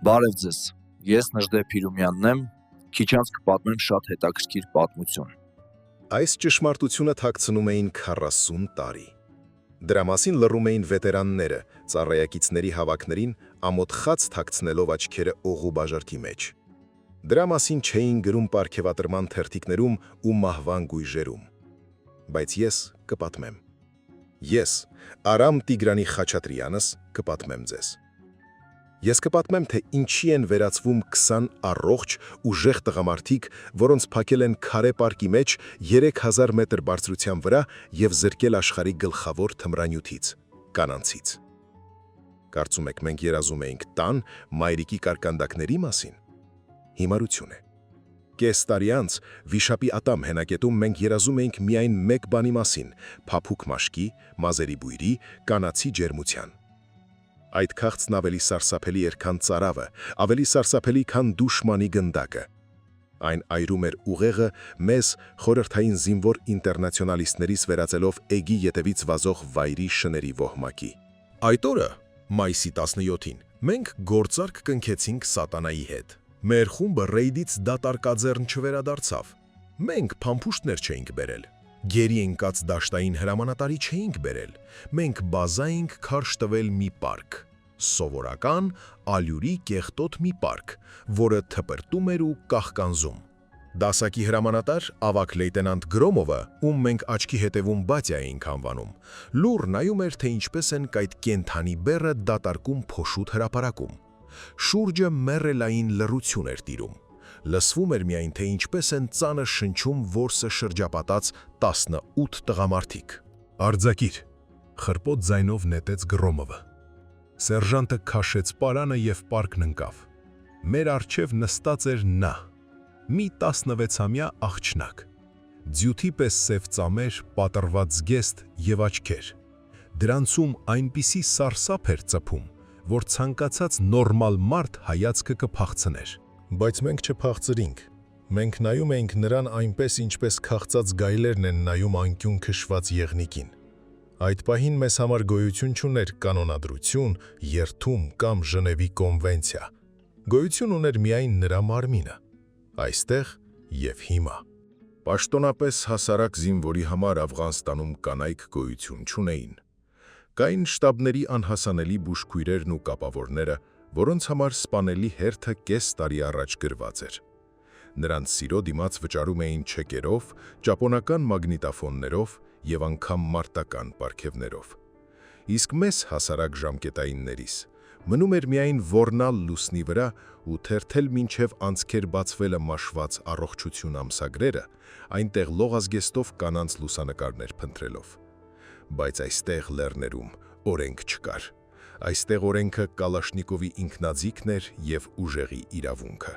Բարև ձեզ, ես Նժդե Փիրումյանն եմ, քիչ անց կպատմեմ շատ հետաքրքիր պատմություն։ Այս ճշմարտությունը թաքցնում էին 40 տարի։ Դրա մասին լռում էին վետերանները, ծառայակիցների հավաքներին ամոթխած թաքցնելով աչքերը օղու բաժարտի մեջ։ Դրա մասին չէին գրում պարգևատրման թերթիկներում ու մահվան գույժերում։ Բայց ես կպատմեմ։ Ես, Արամ Տիգրանի Խաչատրյանս, կպատմեմ ձեզ։ Ես կպատմեմ, թե ինչի են վերածվում 20 առողջ ուժեղ տղամարդիկ, որոնց փակել են քարե պարկի մեջ 3000 մետր բարձրության վրա և զրկել աշխարհի գլխավոր թմրանյութից՝ կանանցից։ Կարծում եք, մենք երազում էինք տան մայրիկի կարկանդակների մասին։ Հիմարություն է։ Կես տարի անց վիշապի ատամ հենակետում մենք երազում էինք միայն մեկ բանի մասին՝ փափուկ մաշկի, մազերի բույրի, կանացի ջերմության։ Այդ քաղցն ավելի սարսափելի էր, քան ծարավը, ավելի սարսափելի, քան դուշմանի գնդակը։ Այն այրում էր ուղեղը մեզ խորհրդային զինվոր ինտերնացիոնալիստներից վերածելով էգի ետևից վազող վայրի շների ոհմակի։ Այդ օրը, մայիսի 17-ին, մենք գործարք կնքեցինք սատանայի հետ։ Մեր խումբը ռեյդից դատարկաձեռն չվերադարձավ։ Մենք փամփուշտներ չէինք բերել։ Գերի ընկած դաշտային հրամանատարի չէինք բերել։ Մենք բազա էինք քարշ տվել մի պարկ։ Սովորական, ալյուրի կեղտոտ մի պարկ, որը թպրտում էր ու կաղկանզում։ Դասակի հրամանատար ավագ լեյտենանտ Գրոմովը, ում մենք աչքի հետևում Բատյա էինք անվանում, լուռ նայում էր, թե ինչպես են կայդ կենդանի բեռը դատարկում փոշուտ հրապարակում։ Շուրջը մեռելային լռություն էր տիրում։ Լսվում էր միայն, թե ինչպես են ծանր շնչում որսը շրջապատած 18 տղամարդիկ։ «Արձակիր», խրպոտ ձայնով նետեց Գրոմովը։ Սերժանտը քաշեց պարանը և պարկն ընկավ։ Մեր առջև նստած էր նա, մի 16-ամյա աղջնակ, ձյութի պես սև ծամեր, պատռված զգեստ և աչքեր։ Դրանցում այնպիսի սարսափ էր ծփում, որ ցանկացած նորմալ մարդ հայացքը կփախցներ։ Բայց մենք չփախցրինք։ Մենք նայում էինք նրան այնպես, ինչպես քաղցած գայլերն են նայում անկյուն քշված եղնիկին։ Այդ պահին մեզ համար գոյություն չուներ կանոնադրություն, երդում կամ Ժնևի կոնվենցիա։ Գոյություն ուներ միայն նրա մարմինը, այստեղ և հիմա։ Պաշտոնապես հասարակ զինվորի համար Աֆղանստանում կանայք գոյություն չունեին։ Կային շտաբների անհասանելի բուժքույրերն ու կապավորները, որոնց համար սպանելի հերթը կես տարի առաջ գրված էր։ Նրանց սիրո դիմաց վճարում էին չեկերով, ճապոնական մագնիտոֆոններով և անգամ մարտական պարգևներով։ Իսկ մեզ հասարակ ժամկետայիններիս մնում էր միայն ոռնալ լուսնի վրա ու թերթել մինչև անցքեր բացվելը մաշված առողջություն ամսագրերը, այնտեղ լողազգեստով կանանց լուսանկարներ փնտրելով։ Բայց այստեղ լեռներում օրենք չկար։ Այստեղ օրենքը Կալաշնիկովի ինքնաձիգն էր և ուժեղի իրավունքը։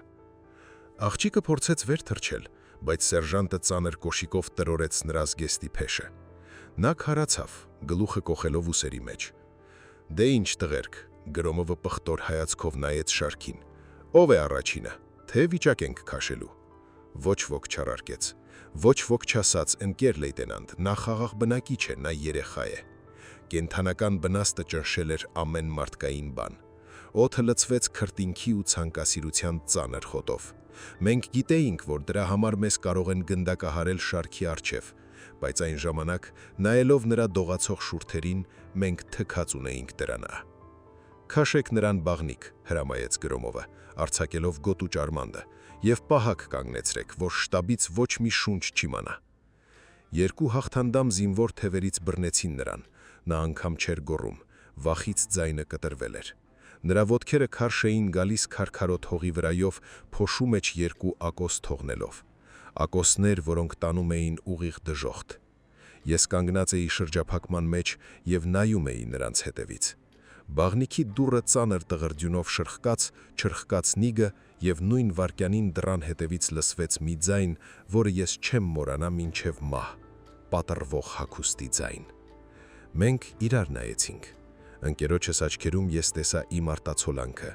Աղջիկը փորձեց վեր թռչել, բայց սերժանտը ծանր կոշիկով տրորեց նրա զգեստի փեշը։ Նա քարացավ, գլուխը կոխելով ուսերի մեջ։ «Դե ինչ տղերք», Գրոմովը պղտոր հայացքով նայեց շարքին։ «Ով է առաջինը, թե վիճակ ենք քաշելու»։ Ոչ ոք չառարկեց։ Ոչ ոք չասաց. «Ընկեր լեյտենանտ, նա խաղաղ բնակիչ է, նա երեխա է»։ Կենդանական բնաստը ճնշել էր ամեն մարդկային բան։ Օդը լցվեց քրտինքի ու ցանկասիրության ծանր խոտով։ Մենք գիտեինք, որ դրա համար մեզ կարող են գնդակահարել շարքի առջև, բայց այն ժամանակ, նայելով նրա դողացող շուրթերին, մենք թքած ունեինք դրանա։ «Քաշեք նրան բաղնիկ», հրամայեց Գրոմովը, արձակելով գոտու ճարմանդը, «և պահակ կանգնեցրեք, որ շտաբից ոչ մի շունչ չիմանա»։ Երկու հաղթանդամ զինվոր թևերից բռնեցին նրան։ Նա անգամ չէր գոռում, վախից ձայնը կտրվել էր։ Նրա ոտքերը քարշ էին գալիս քարքարոտ հողի վրայով, փոշու մեջ երկու ակոս թողնելով։ Ակոսներ, որոնք տանում էին ուղիղ դժոխք։ Ես կանգնած էի շրջափակման մեջ և նայում էի նրանց հետևից։ Բաղնիքի դուռը ծանր տղրդյունով չրխկաց նիգը և նույն վայրկյանին դռան հետևից լսվեց մի ձայն, որը ես չեմ մոռանա մինչև մահ, պատռվող հագուստի ձայն։ Մենք իրար նայեցինք։ Ընկերոջս աչքերում ես տեսա իմ արտացոլանքը,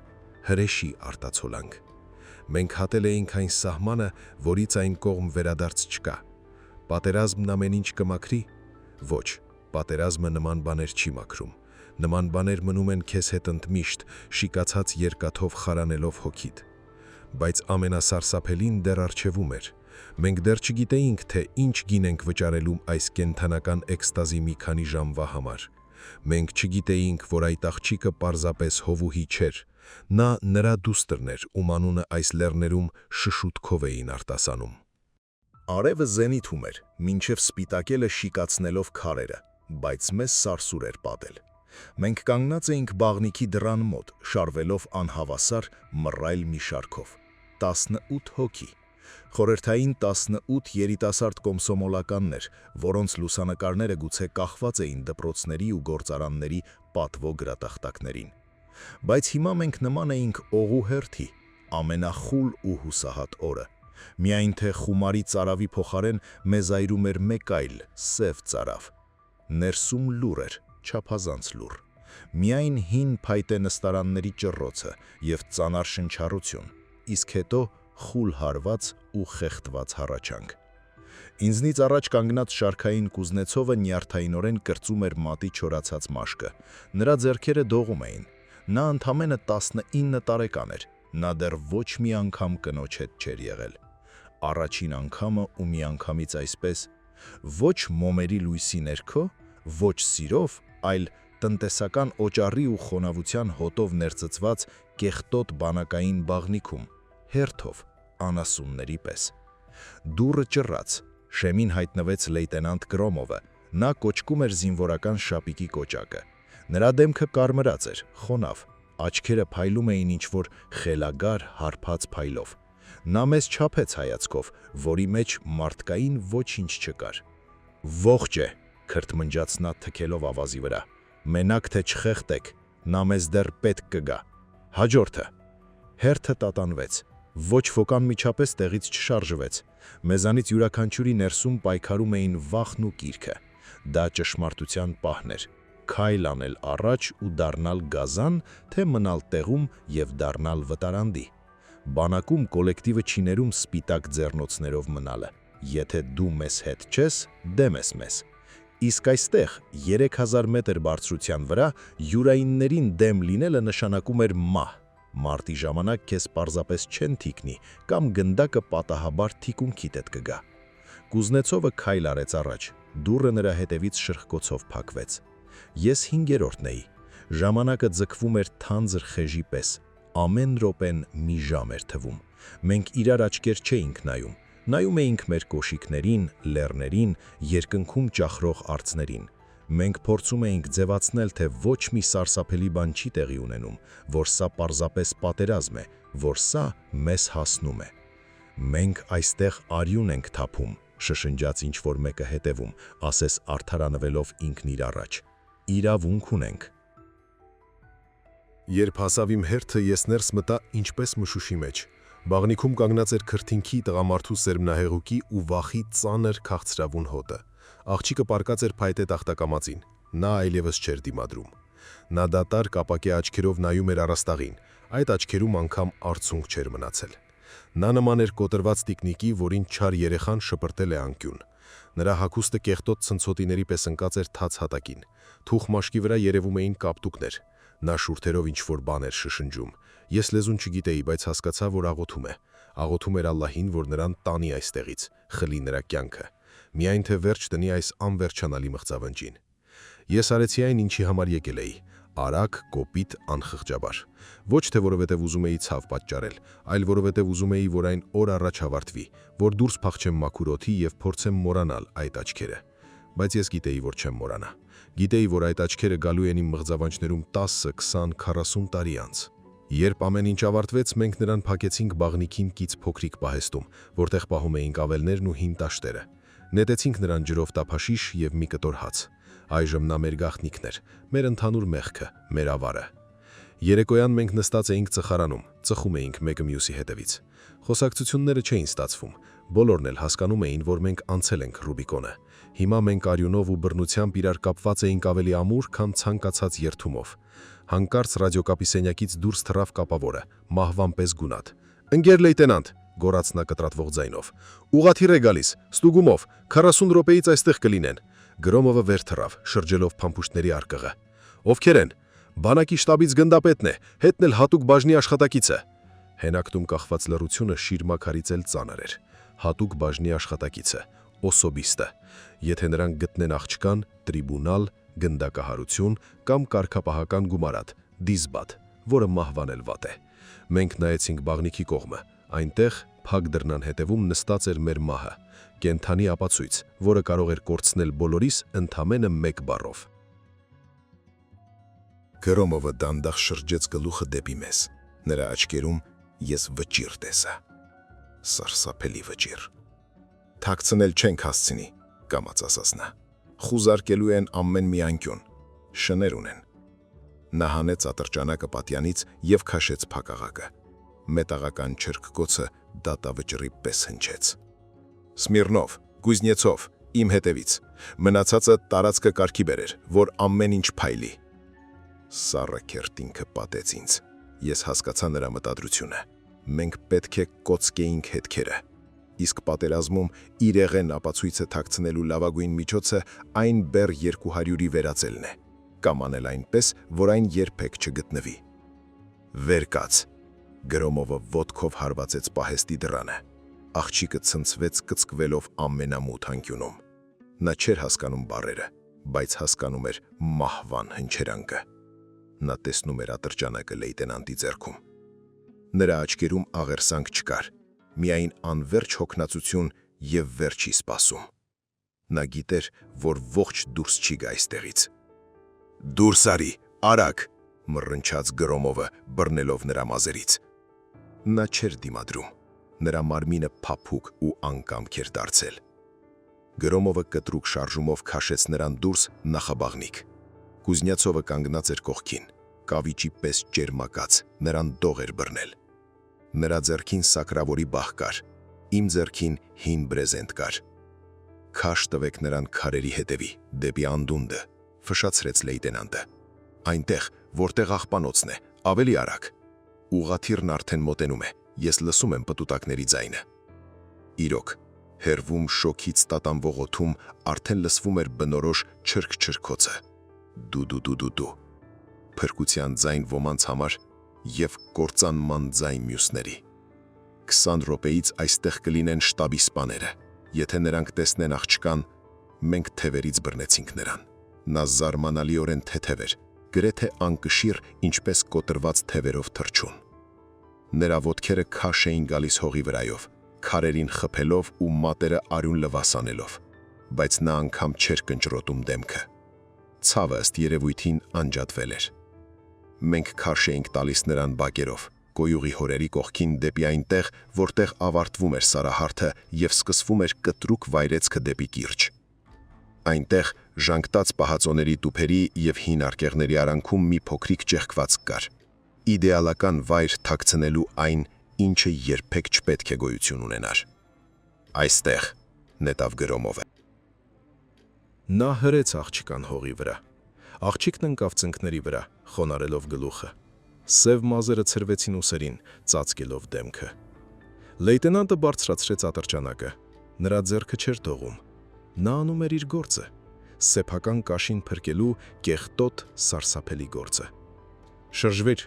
հրեշի արտացոլանք։ Մենք հատել էինք այն սահմանը, որից այն կողմ վերադարձ չկա։ Պատերազմն ամեն ինչ կմաքրի։ Ոչ, պատերազմը նման բաներ չի մաքրում։ Նման բաներ մնում են քեզ հետ ընդմիշտ, շիկացած երկաթով խարանելով հոգիդ։ Բայց ամենասարսափելին դեռ առջևում էր։ Մենք դեռ չգիտեինք, թե ինչ գին ենք վճարելու այս կենդանական էքստազի մի քանի ժամվա համար։ Մենք չգիտեինք, որ այդ աղջիկը պարզապես հովուհի չէր։ Նա նրա դուստրն էր, ում անունը այս լեռներում շշուտքով էին արտասանում։ Արևը զենիթում էր, մինչև սպիտակելը շիկացնելով քարերը, բայց մեզ սարսուր էր պատել։ Մենք կանգնած էինք բաղնիքի դռան մոտ, շարվելով անհավասար մռայլ մի շարքով։ 18 հոգի։ Խորհրդային 18 երիտասարդ կոմսոմոլականներ, որոնց լուսանկարները գուցե կախված էին դպրոցների ու գործարանների պատվո գրատախտակներին։ Բայց հիմա մենք նման էինք օղու հերթի, ամենախուլ ու հուսահատ օրը։ Միայն թե խումարի ծարավի փոխարեն մեզ այրում էր մեկ այլ սև ծարավ։ Ներսում լուր էր, չափազանց լուր։ Միայն հին փայտե նստարանների ճռոցը և ծանար շնչառություն, իսկ հետո խուլ հարված ու խեղդված հառաչանք։ Ինձնից առաջ կանգնած շարքային Կուզնեցովը նյարդայինորեն կրծում էր մատի չորացած մաշկը։ Նրա ձեռքերը դողում էին։ Նա ընդամենը 19 տարեկան էր։ Նա դեռ ոչ մի անգամ կնոջ հետ չէր եղել։ Առաջին անգամը ու միանգամից այսպես, ոչ մոմերի լույսի ներքո, ոչ սիրով, այլ տնտեսական օճառի ու խոնավության հոտով ներծծված կեղտոտ բանակային բաղնիքում, հերթով, անասունների պես։ Դուռը ճռաց, շեմին հայտնվեց լեյտենանտ Գրոմովը, նա կոչկում էր զինվորական շապիկի կոճակը։ Նրա դեմքը կարմրած էր, խոնավ, աչքերը փայլում էին ինչ-որ խելագար, հարբած փայլով։ Նա մեզ չափեց հայացքով, որի մեջ մարդկային ոչինչ չկար։ «Ողջ է», քրթմնջաց նա թքելով ավազի վրա։ «Մենակ թե չխեղդեք, նա մեզ դեռ պետք կգա»։ Հաջորդը։ Հերթը տատանվեց։ Ոչ ոքան միջապես տեղից չշարժվեց։ Մեզանից յուրաքանչյուրի ներսում պայքարում էին վախն ու կիրքը։ Դա ճշմարտության պահն էր։ Քայլ անել առաջ ու դառնալ գազան, թե մնալ տեղում և դառնալ վտարանդի։ Բանակում կոլեկտիվը չի ներում սպիտակ ձեռնոցներով մնալը։ Եթե դու մեզ հետ չես, դեմ ես մեզ։ Իսկ այստեղ 3000 մետր բարձրության վրա յուրայիններին դեմ լինելը նշանակում էր մահ։ Մարտի ժամանակ քեզ պարզապես չեն թիկնի կամ գնդակը պատահաբար թիկունքիդ հետ կգա։ Կուզնեցովը քայլ արեց առաջ, դուռը նրա հետևից շրխկոցով փակվեց։ Ես 5-րդն էի։ Ժամանակը ձգվում էր թանձր խեժի պես, ամեն րոպեն մի ժամ էր թվում։ Մենք իրար աչքեր չէինք նայում էինք մեր կոշիկներին, լեռներին, երկնքում ճախրող արձներին։ Մենք փորձում էինք ձևացնել, թե ոչ մի սարսափելի բան չի տեղի ունենում, որ սա պարզապես պատերազմ է, որ սա մեզ հասնում է։ Մենք այստեղ արյուն ենք թափում, շշնջաց ինչ-որ մեկը հետևում, ասես արդարանվելով ինքն իր առաջ։ Իրավունք ունենք։ Երբ հասավ իմ հերթը, ես ներս մտա ինչպես մշուշի մեջ։ Բաղնիքում կանգնած էր քրթինքի, տղամարդու սերմնահեղուկի ու վախի ծանր քաղցրավուն հոտը։ Աղջիկը պառկած էր փայտե տախտակամածին։ Նա այլևս չէր դիմադրում։ Նա դատարկ ապակե աչքերով նայում էր առաստաղին, այդ աչքերում անգամ արցունք չէր մնացել։ Նա նման էր կոտրված տիկնիկի, որին չար երեխան շպրտել է անկյուն։ Նրա հագուստը կեղտոտ ցնցոտիների պես ընկած էր թաց հատակին։ Թուխ մաշկի վրա երևում էին կապտուկներ։ Նա շուրթերով ինչ-որ բան էր շշնջում։ Ես լեզուն չգիտեի, բայց հասկացա, որ աղոթում է։ Աղոթում էր Ալլահին, որ նրան տանի այստեղից, խլի նրա կյանքը։ Միայն թե վերջ տնի այս անվերջանալի մղձավնջին։ Ես արեցի այն, ինչի համար եկել էի, արագ, կոպիտ, անխղճաբար։ Ոչ թե որովհետև ուզում էի ցավ պատճառել, այլ որովհետև ուզում էի, որ այն օր առաջ ավարտվի, որ դուրս փախչեմ մաքուր օդի և փորձեմ մոռանալ այդ աչքերը։ Բայց ես գիտեի, որ չեմ մոռանա։ Գիտեի, որ այդ աչքերը գալու են իմ մղձավանջներում 10, 20, 40 տարի անց։ Երբ ամեն ինչ ավարտվեց, մենք նրան փակեցինք բաղնիքին կից փոքրիկ պահեստում, որտեղ պահում էինք ավելներն ու հին տաշտերը։ Նետեցինք նրան ջրով տափաշիշ և մի կտոր հաց։ Այժմ նա մեր գաղտնիքն էր, մեր ընդհանուր մեղքը, մեր ավարը։ Երեկոյան մենք նստած էինք ծխարանում, ծխում էինք մեկը մյուսի հետևից։ Խոսակցությունները չէին ստացվում, բոլորն էլ հասկանում էին, որ մենք անցել ենք Ռուբիկոնը։ Հիմա մենք արյունով ու բռնությամբ իրար կապված էինք ավելի ամուր, քան ցանկացած երթումով։ Հանկարծ ռադիոկապի սենյակից դուրս թռավ կապավորը, մահվան պես գունատ։ «Ընկեր լեյտենանտ», գոռաց նա կտրատվող ձայնով, «ուղղաթիռ է գալիս, ստուգումով, 40 րոպեից այստեղ կլինեն»։ Գրոմովը վեր թռավ, շրջելով փամփուշտների արկղը։ Ովքեր են։ Բանակի շտաբից գնդապետն է, հետն էլ հատուկ բաժնի աշխատակիցը։ Հենակտում կախված լռությունը շիրմաքարից էլ ծանր էր։ Հատուկ բաժնի աշխատակիցը, օսոբիստը։ Եթե նրանք գտնեն աղջկան, տրիբունալ, գնդակահարություն կամ կարգապահական գումարատ, դիզբատ, որը մահվանել վատ է։ Մենք նայեցինք բաղնիքի կողմը, այնտեղ փակ դռնան հետևում նստած էր մեր մահը, կենթանի ապացույց, որը կարող էր կորցնել բոլորիս ընդամենը մեկ բառով։ Գրոմովը դանդաղ շրջեց գլուխը դեպի մեզ։ Նրա աչքերում ես վճիռ տեսա։ Սարսափելի վճիռ։ Թաքցնել չենք հասցնի, կամաց ասաց նա։ Խուզարկելու են ամեն մի անկյուն, շներ ունեն։ Նա հանեց ատրճանակը պատյանից և քաշեց փակաղակը։ Մետաղական չրկկոցը դատավճռի պես հնչեց։ Սմիրնով, Կուզնեցով, իմ հետևից։ Մնացածը տարածքը կարգի բերեր, որ ամեն ինչ փայլի։ Սառը քերտինքը պատեց ինձ։ Ես հասկացա նրա մտադրությունը։ Մենք պետք է կոծկեինք հետքերը։ Իսկ պատերազմում իրեղեն ապացույցը թաքցնելու լավագույն միջոցը այն բեռ 200-ի վերածելն է, կամ անել այնպես, որ այն երբեք չգտնվի։ Վեր կաց։ Գրոմովը ոտքով հարվածեց պահեստի դռանը։ Աղջիկը ցնցվեց կծկվելով ամենամութ անկյունում։ Նա չէր հասկանում բառերը, բայց հասկանում էր մահվան հնչերանգը։ Նա տեսնում էր ատրճանակը լեյտենանտի ձեռքում։ Նրա աչքերում աղերսանք չկար, միայն անվերջ հոգնածություն և վերջի սպասում։ Նա գիտեր, որ ողջ դուրս չի գա այստեղից։ Դուրս արի, արագ, մռնչաց Գրոմովը, բռնելով նրա մազերից։ Նա չէր դիմադրում, նրա մարմինը փափուկ ու անկամք էր դարձել։ Գրոմովը կտրուկ շարժումով քաշեց նրան դուրս նախաբաղնիկ։ Կուզնյացովը կանգնած էր կողքին, կավիճի պես ճերմակած, նրան դող էր բռնել։ Նրա ձեռքին սակրավորի բահ կար, իմ ձեռքին հին բրեզենտ կար։ Քաշ տվեք նրան քարերի հետևի, դեպի անդունդը, ֆշացրեց լեյտենանտը։ Այնտեղ, որտեղ աղբանոցն է, ավելի արագ։ Ուղղաթիռն արդեն մոտենում է, ես լսում եմ պտուտակների ձայնը։ Իրոք, հեռվում շոքից տատանվող օդում արդեն լսվում էր բնորոշ չրք-չրքոցը։ Դու։ Փրկության ձայն ոմանց համար և կործանման ձայն մյուսների։ 20 րոպեից այստեղ կլինեն շտաբի սպաները։ Եթե նրանք տեսնեն աղջկան, մենք թևերից բռնեցինք նրան։ Նա զարմանալիորեն թեթև էր, գրեթե անկշիռ, ինչպես կոտրված թևերով թռչուն։ Նրա ոտքերը քաշ էին գալիս հողի վրայով, քարերին խփելով ու մատերը արյուն լվասանելով, բայց նա անգամ չէր կնճռոտում դեմքը։ Ցավը ըստ երևույթին անջատվել էր։ Մենք քարշ էինք տալիս նրան բակերով, կոյուղի հորերի կողքին դեպի այնտեղ, որտեղ ավարտվում էր սարահարթը և սկսվում էր կտրուկ վայրեցքը դեպի կիրճ։ Այնտեղ ժանգտած պահածոների տուփերի և հին արկեղների արանքում մի փոքրիկ ճեղքվածք կար։ Իդեալական վայր թաքցնելու այն, ինչը երբեք չպետք է գոյություն ունենար։ Այստեղ, նետավ Գրոմովը։ Նա հրեց աղջկան հողի վրա։ Աղջիկն ընկավ ծնկների վրա, խոնարելով գլուխը։ Սև մազերը ցրվեցին ուսերին, ծածկելով դեմքը։ Լեյտենանտը բարձրացրեց ատրճանակը։ Նրա ձեռքը չէր թողում։ Նա անում էր իր գործը, սեփական կաշին փրկելու կեղտոտ սարսափելի գործը։ Շրջվիր,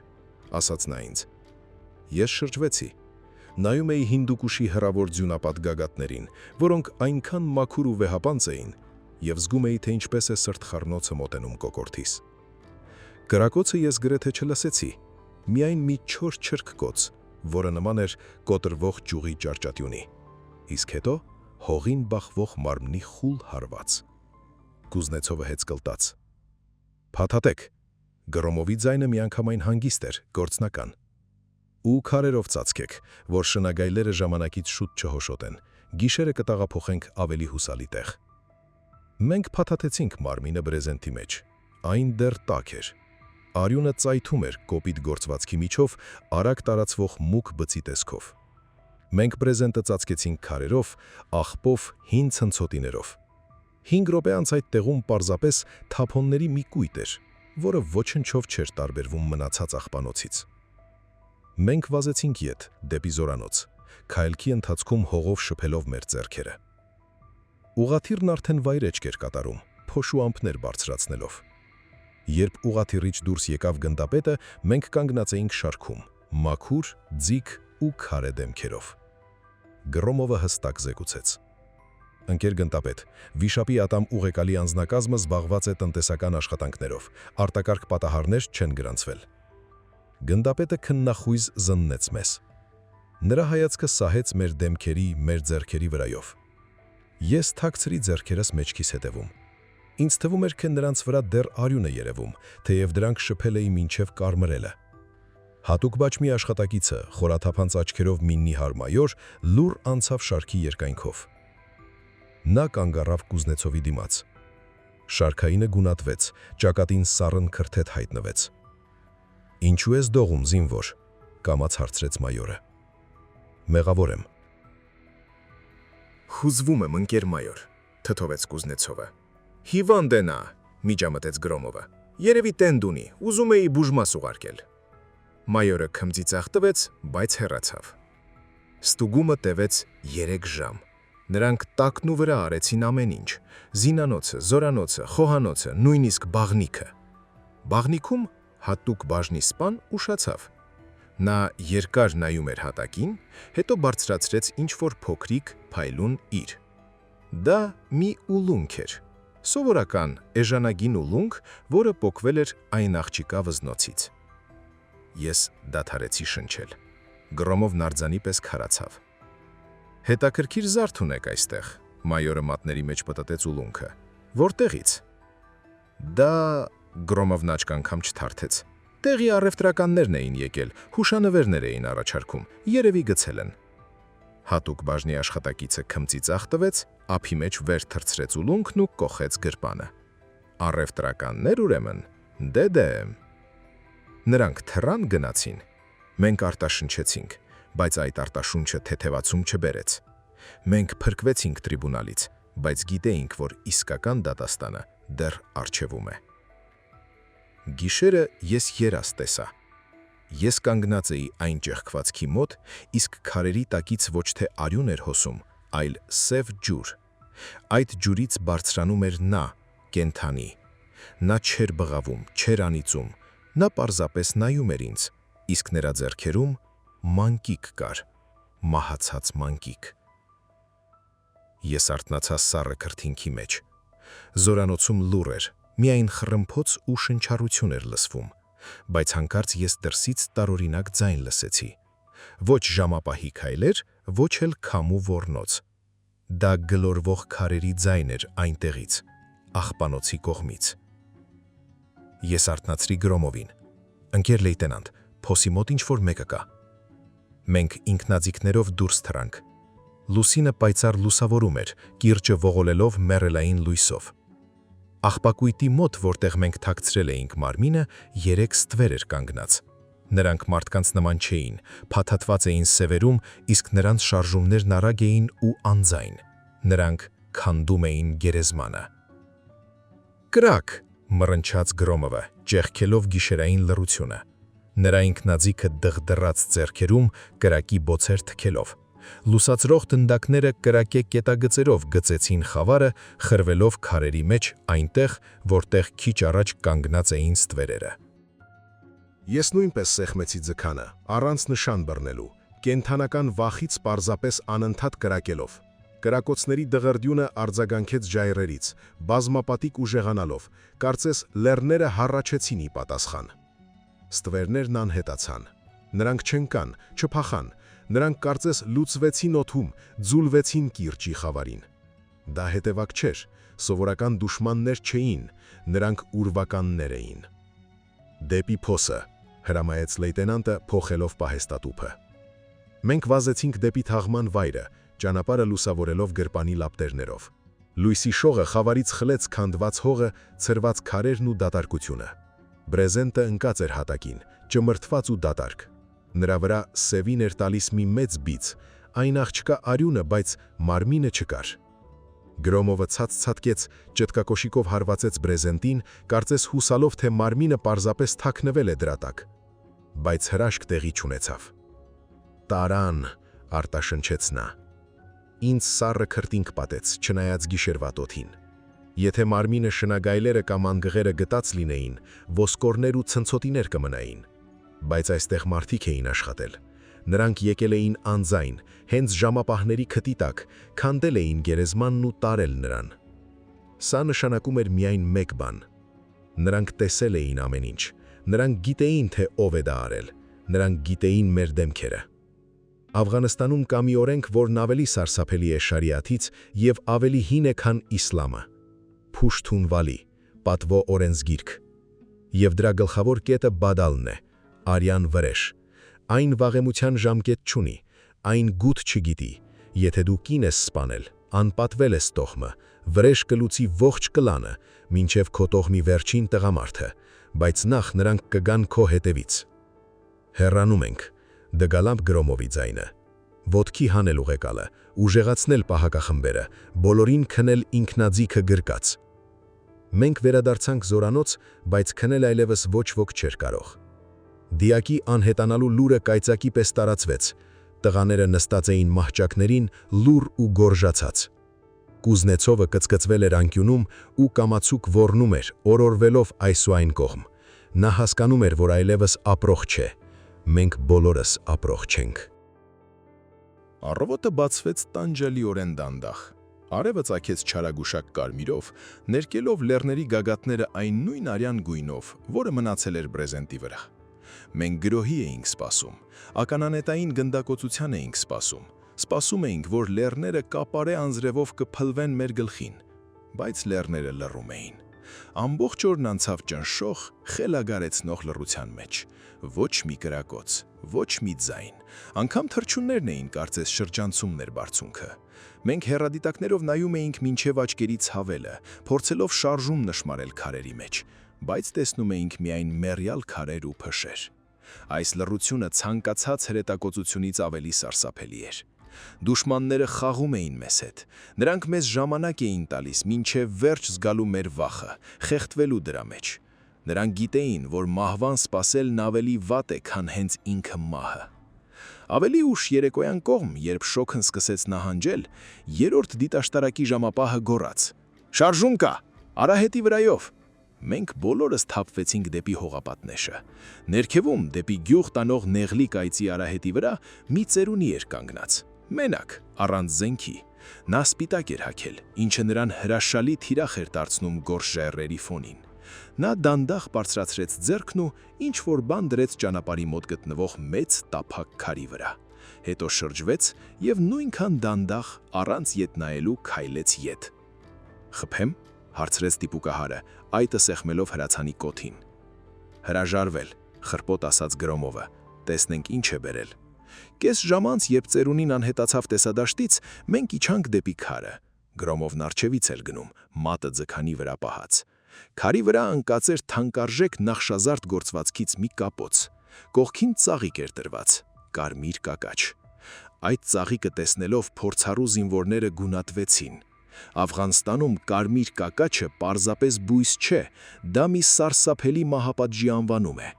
ասաց նա ինձ։ Ես շրջվեցի։ Նայում էի Հինդուկուշի հրավոր ձյունապատ գագաթներին, որոնք այնքան մաքուր ու վեհապանծ էին, և զգում էի, թե ինչպես է սրտխառնոցը մոտենում կոկորդիս։ Կրակոցը ես գրեթե չլսեցի, միայն մի չոր չրքկոց, որը նման էր կոտրվող ճյուղի ճարճատյունի, իսկ հետո հողին բախվող մարմնի խուլ հարված։ Կուզնեցովը հեծկլտաց։ Փաթաթեք, Գրոմովի ձայնը միանգամայն հանգիստ էր, գործնական։ Ու քարերով ծածկեք, որ շնագայլերը ժամանակից շուտ չհոշոտեն, գիշերը կտաղափոխենք ավելի հուսալի տեղ։ Մենք փաթաթեցինք մարմինը բրեզենտի մեջ, այն դեռ տաք էր։ Արյունը ծայթում էր կոպիտ գործվածքի միջով արագ տարածվող մուգ բծի տեսքով։ Մենք բրեզենտը ծածկեցինք քարերով, աղբով, հին ցնցոտիներով։ 5 րոպե անց այդ տեղում պարզապես թափոնների մի կույտ էր, որը ոչնչով չէր տարբերվում մնացած աղբանոցից։ Մենք վազեցինք ետ, դեպի զորանոց, քայլքի ընթացքում հողով շփելով մեր ձեռքերը։ Ուղղաթիռն արդեն վայրեջք էր կատարում, փոշու ամպներ բարձրացնելով։ Երբ ուղաթիռից դուրս եկավ գնդապետը, մենք կանգնած էինք շարքում, մաքուր, ձիգ ու քարե դեմքերով։ Գրոմովը հստակ զեկուցեց. «Ընկեր գնդապետ, վիշապի ատամ ուղեկալի անձնակազմը զբաղված է տնտեսական աշխատանքներով, արտակարգ պատահարներ չեն գրանցվել»։ Գնդապետը քննախույզ զննեց մեզ։ Նրա հայացքը սահեց մեր դեմքերի, մեր ձեռքերի վրայով։ Ես թաքցրի ձեռքերս մեջքիս հետևում։ Ինձ թվում էր, թե նրանց վրա դեռ արյուն է երևում, թեև դրանք շփել էին մինչև կարմրելը։ Հատուկ բաճմի աշխատակիցը, խորաթափանց աչքերով մի նիհար մայոր, լուռ անցավ շարքի երկայնքով։ Նա կանգ առավ Կուզնեցովի դիմաց։ Շարքայինը գունատվեց, ճակատին սառն քրթեթ հայտնվեց։ «Ինչու ես դողում, զինվոր», կամաց հարցրեց մայորը։ «Մեղավոր եմ»։ «Հուզվում եմ, ընկեր մայոր», թթվեց Կուզնեցովը։ «Հիվանդ է նա», միջամտեց Գրոմովը։ «Երևի տենդ ունի, ուզում էի բուժմաս ուղարկել»։ Մայորը քմծի ծաղ տվեց, բայց հեռացավ։ Ստուգումը տևեց 3 ժամ։ Նրանք տակն ու վրա արեցին ամեն ինչ՝ զինանոցը, զորանոցը, խոհանոցը, նույնիսկ բաղնիքը։ Բաղնիքում հատուկ բաժնի սպան ուշացավ։ Նա երկար նայում էր հատակին, հետո բարձրացրեց ինչ-որ փոքրիկ փայլուն իր։ Դա մի ուլունք էր, սովորական էժանագին ուլունք, որը պոկվել էր այն աղջիկա վզնոցից։ Ես դադարեցի շնչել։ Գրոմովն արձանի պես քարացավ։ «Հետաքրքիր զարդ ունեք այստեղ», մայորը մատների մեջ պտտեց ուլունքը։ «Որտեղից»։ «Դա», Գրոմովն աչք անգամ չթարթեց։ «Տեղի առևտրականներն էին եկել, հուշանվերներ էին առաջարկում, երևի գցել են»։ Հատուկ բաժնի աշխատակիցը քմծի ծաղ տվեց, ափի մեջ վեր թռցրեց ուլունքն ու կոխեց գրպանը։ «Առևտրականներ ուրեմն, դե։ Նրանք թռան գնացին։ Մենք արտաշնչեցինք, բայց այդ արտաշունչը թեթևացում չբերեց։ Մենք փրկվեցինք տրիբունալից, բայց գիտեինք, որ իսկական դատաստանը դեռ առջևում է»։ Գիշերը ես երազ տեսա։ Ես կանգնած էի այն ճեղքվածքի մոտ, իսկ քարերի տակից ոչ թե արյուն էր հոսում, այլ սև ջուր։ Այդ ջուրից բարձրանում էր նա, կենդանի։ Նա չէր բղավում, չէր անիծում, նա պարզապես նայում էր ինձ, իսկ նրա ձեռքերում մանկիկ կար, մահացած մանկիկ։ Ես արթնացա սառը քրթինքի մեջ։ Զորանոցում լուռ էր, միայն խռմփոց ու շնչառություն էր լսվում, բայց հանկարծ ես դրսից տարօրինակ ձայն լսեցի։ Ոչ ժամապահի քայլեր, ոչ էլ քամու ոռնոց։ Դա գլորվող քարերի ձայն էր այնտեղից, աղբանոցի կողմից։ Ես արթնացրի Գրոմովին։ «Ընկեր լեյտենանտ, փոսի մոտ ինչ-որ մեկը կա»։ Մենք ինքնաձիգներով դուրս թռանք։ Լուսինը պայծառ լուսավորում էր, կիրճը ողոլելով մեռելային լույսով։ Աղբակույտի մոտ, որտեղ մենք թաքցրել էինք մարմինը, 3 ստվեր էր կանգնած։ Նրանք մարդկանց նման չէին, փաթաթված էին սևերում, իսկ նրանց շարժումներն արագ էին ու անձայն։ Նրանք քանդում էին գերեզմանը։ «Կրակ», մռնչաց Գրոմովը, ճեղքելով գիշերային լռությունը։ Նրա ինքնաձիգը դղդռաց ձեռքերում, կրակի բոցեր թքելով։ Լուսացրող տնդակները կրակե կետագծերով գծեցին խավարը, խրվելով քարերի մեջ այնտեղ, որտեղ քիչ առաջ կանգնած էին ստվերերը։ Ես նույնպես սեղմեցի ձգանը, առանց նշան բռնելու, կենդանական վախից պարզապես անընդհատ կրակելով։ Կրակոցների դղրդյունը արձագանքեց ժայռերից, բազմապատիկ ուժեղանալով, կարծես լեռները հառաչեցին ի պատասխան։ Ստվերներն անհետացան։ Նրանք չընկան, չփախան, նրանք կարծես լուծվեցին օդում, ձուլվեցին կիրճի խավարին։ Դա հետևակ չէր, սովորական դուշմաններ չէին, նրանք ուրվականներ էին։ «Դեպի փոսը», հրամայեց լեյտենանտը, փոխելով պահեստատուփը։ Մենք վազեցինք դեպի թաղման վայրը, ճանապարհը լուսավորելով գրպանի լապտերներով։ Լույսի շողը խավարից խլեց քանդված հողը, ցրված քարերն ու դատարկությունը։ Բրեզենտը ընկած էր հատակին, ճմրթված ու դատարկ։ Նրա վրա սևին էր տալիս մի մեծ բիծ, այն աղջկա արյունը, բայց մարմինը չկար։ Գրոմովը ցած-ցածկեց, ճտկակոշիկով հարվածեց բրեզենտին, կարծես հուսալով, թե մարմինը պարզապես թաքնվել է դրա տակ։ Բայց հրաշք տեղի չունեցավ։ «Տարան», արտաշնչեց նա։ Ինձ սառը քրտինք պատեց, չնայած գիշերվա տոթին։ Եթե մարմինը շնագայլերը կամ անգղերը գտած լինեին, ոսկորներ ու ցնցոտիներ կմնային։ Բայց այստեղ մարդիկ էին աշխատել։ Նրանք եկել էին անձայն, հենց ժամապահների քթի տակ, քանդել էին գերեզմանն ու տարել նրան։ Սա նշանակում էր միայն մեկ բան։ Նրանք տեսել էին ամեն ինչ։ Նրանք գիտեին, թե ով է դա արել։ Նրանք գիտեին մեր դեմքերը։ Աֆղանստանում կա մի օրենք, որն ավելի սարսափելի է շարիաթից եւ ավելի հին է, քան իսլամը։ Փուշթուն վալի, պատվո օրենսգիրք։ Եվ դրա գլխավոր կետը բադալն է, արյան վրեժ։ Այն վաղեմության ժամկետ չունի, այն գութ չգիտի։ Եթե դու կին ես սպանել, անպատվել ես տոհմը, վրեժ կլուծի ողջ կլանը, մինչև քո տոհմի վերջին տղամարդը, բայց նախ նրանք կգան քո հետևից։ Հեռանում ենք, Դգալամբ Գրոմովի ձայնը։ Ոտքի հանել ուղեկալը, ուժեղացնել պահակախմբերը, բոլորին քնել ինքնաձիգը գրկած։ Մենք վերադարձանք զորանոց, բայց քնել այլևս ոչ ոք չէր կարող։ Դիակի անհետանալու լուրը կայծակի պես տարածվեց։ Տղաները նստած էին մահճակներին, լուր ու գորժացած։ Կուզնեցովը կծկծվել էր անկյունում ու կամացուկ ոռնում էր, օրորվելով այս ու այն կողմ։ Նա հասկանում էր, որ այլևս ապրող չէ։ Մենք բոլորս ապրող չենք։ Առավոտը բացվեց տանջալիորեն դանդաղ։ Արևը ծագեց չարագուշակ կարմիրով, ներկելով լեռների գագաթները այն նույն արյան գույնով, որը մնացել էր բրեզենտի վրա։ Մենք գրոհի էինք սպասում, ականանետային գնդակոծության էինք սպասում էինք, որ լեռները կապարե անձրևով կփլվեն մեր գլխին, բայց լեռները լռում էին։ Ամբողջ օրն անցավ ճնշող, խելագարեցնող լռության մեջ։ Ոչ մի կրակոց, ոչ մի ձայն, անգամ թռչուններն էին կարծես շրջանցում ներ բարձունքը։ Մենք հեռադիտակներով նայում էինք մինչև աչքերի ցավելը, փորձելով շարժում նշմարել քարերի մեջ, բայց տեսնում էինք միայն մեռյալ քարեր ու փշեր։ Այս լռությունը ցանկացած հրետակոծությունից ավելի սարսափելի էր։ Դուշմանները խաղում էին մեզ հետ։ Նրանք մեզ ժամանակ էին տալիս, մինչև վերջ զգալու մեր վախը, խեղդվելու դրա մեջ։ Նրանք գիտեին, որ մահվան սպասելն ավելի վատ է, քան հենց ինքը մահը։ Ավելի ուշ երեկոյան կողմ, երբ շոքն սկսեց նահանջել, երրորդ դիտաշտարակի ժամապահը գոռաց. «Շարժում կա, արահետի վրայով»։ Մենք բոլորս թափվեցինք դեպի հողապատնեշը։ Ներքևում, դեպի գյուղ տանող նեղլի կայծի արահետի վրա մի ծերունի էր կանգնած, մենակ, առանց զենքի։ Նա սպիտակ էր հագել, ինչը նրան հրաշալի թիրախ էր դարձնում գորշ ժայռերի ֆոնին։ Նա դանդաղ բարձրացրեց ձեռքն ու ինչ-որ բան դրեց ճանապարհի մոտ գտնվող մեծ տափակ քարի վրա։ Հետո շրջվեց եւ նույնքան դանդաղ, առանց ետ նայելու քայլեց ետ։ «Խփեմ», հարցրեց դիպուկահարը, այտը սեղմելով հրացանի կոթին։ «Հրաժարվել», խրպոտ ասաց Գրոմովը, «տեսնենք ինչ է բերել»։ Կես ժամ անց, երբ ծերունին անհետացավ տեսադաշտից, մենք իջանք դեպի քարը։ Գրոմովն առջևից էր գնում, մատը ձգանի վրա պահած։ Քարի վրա ընկած էր թանկարժեք նախշազարդ գործվածքից մի կապոց։ Կողքին ծաղիկ էր դրված, կարմիր կակաչ։ Այդ ծաղիկը տեսնելով փորձառու զինվորները գունատվեցին։ Աֆղանստանում կարմիր կակաչը պարզապես բույս չէ, դա մի սարսափելի մահապատժի անվանում է։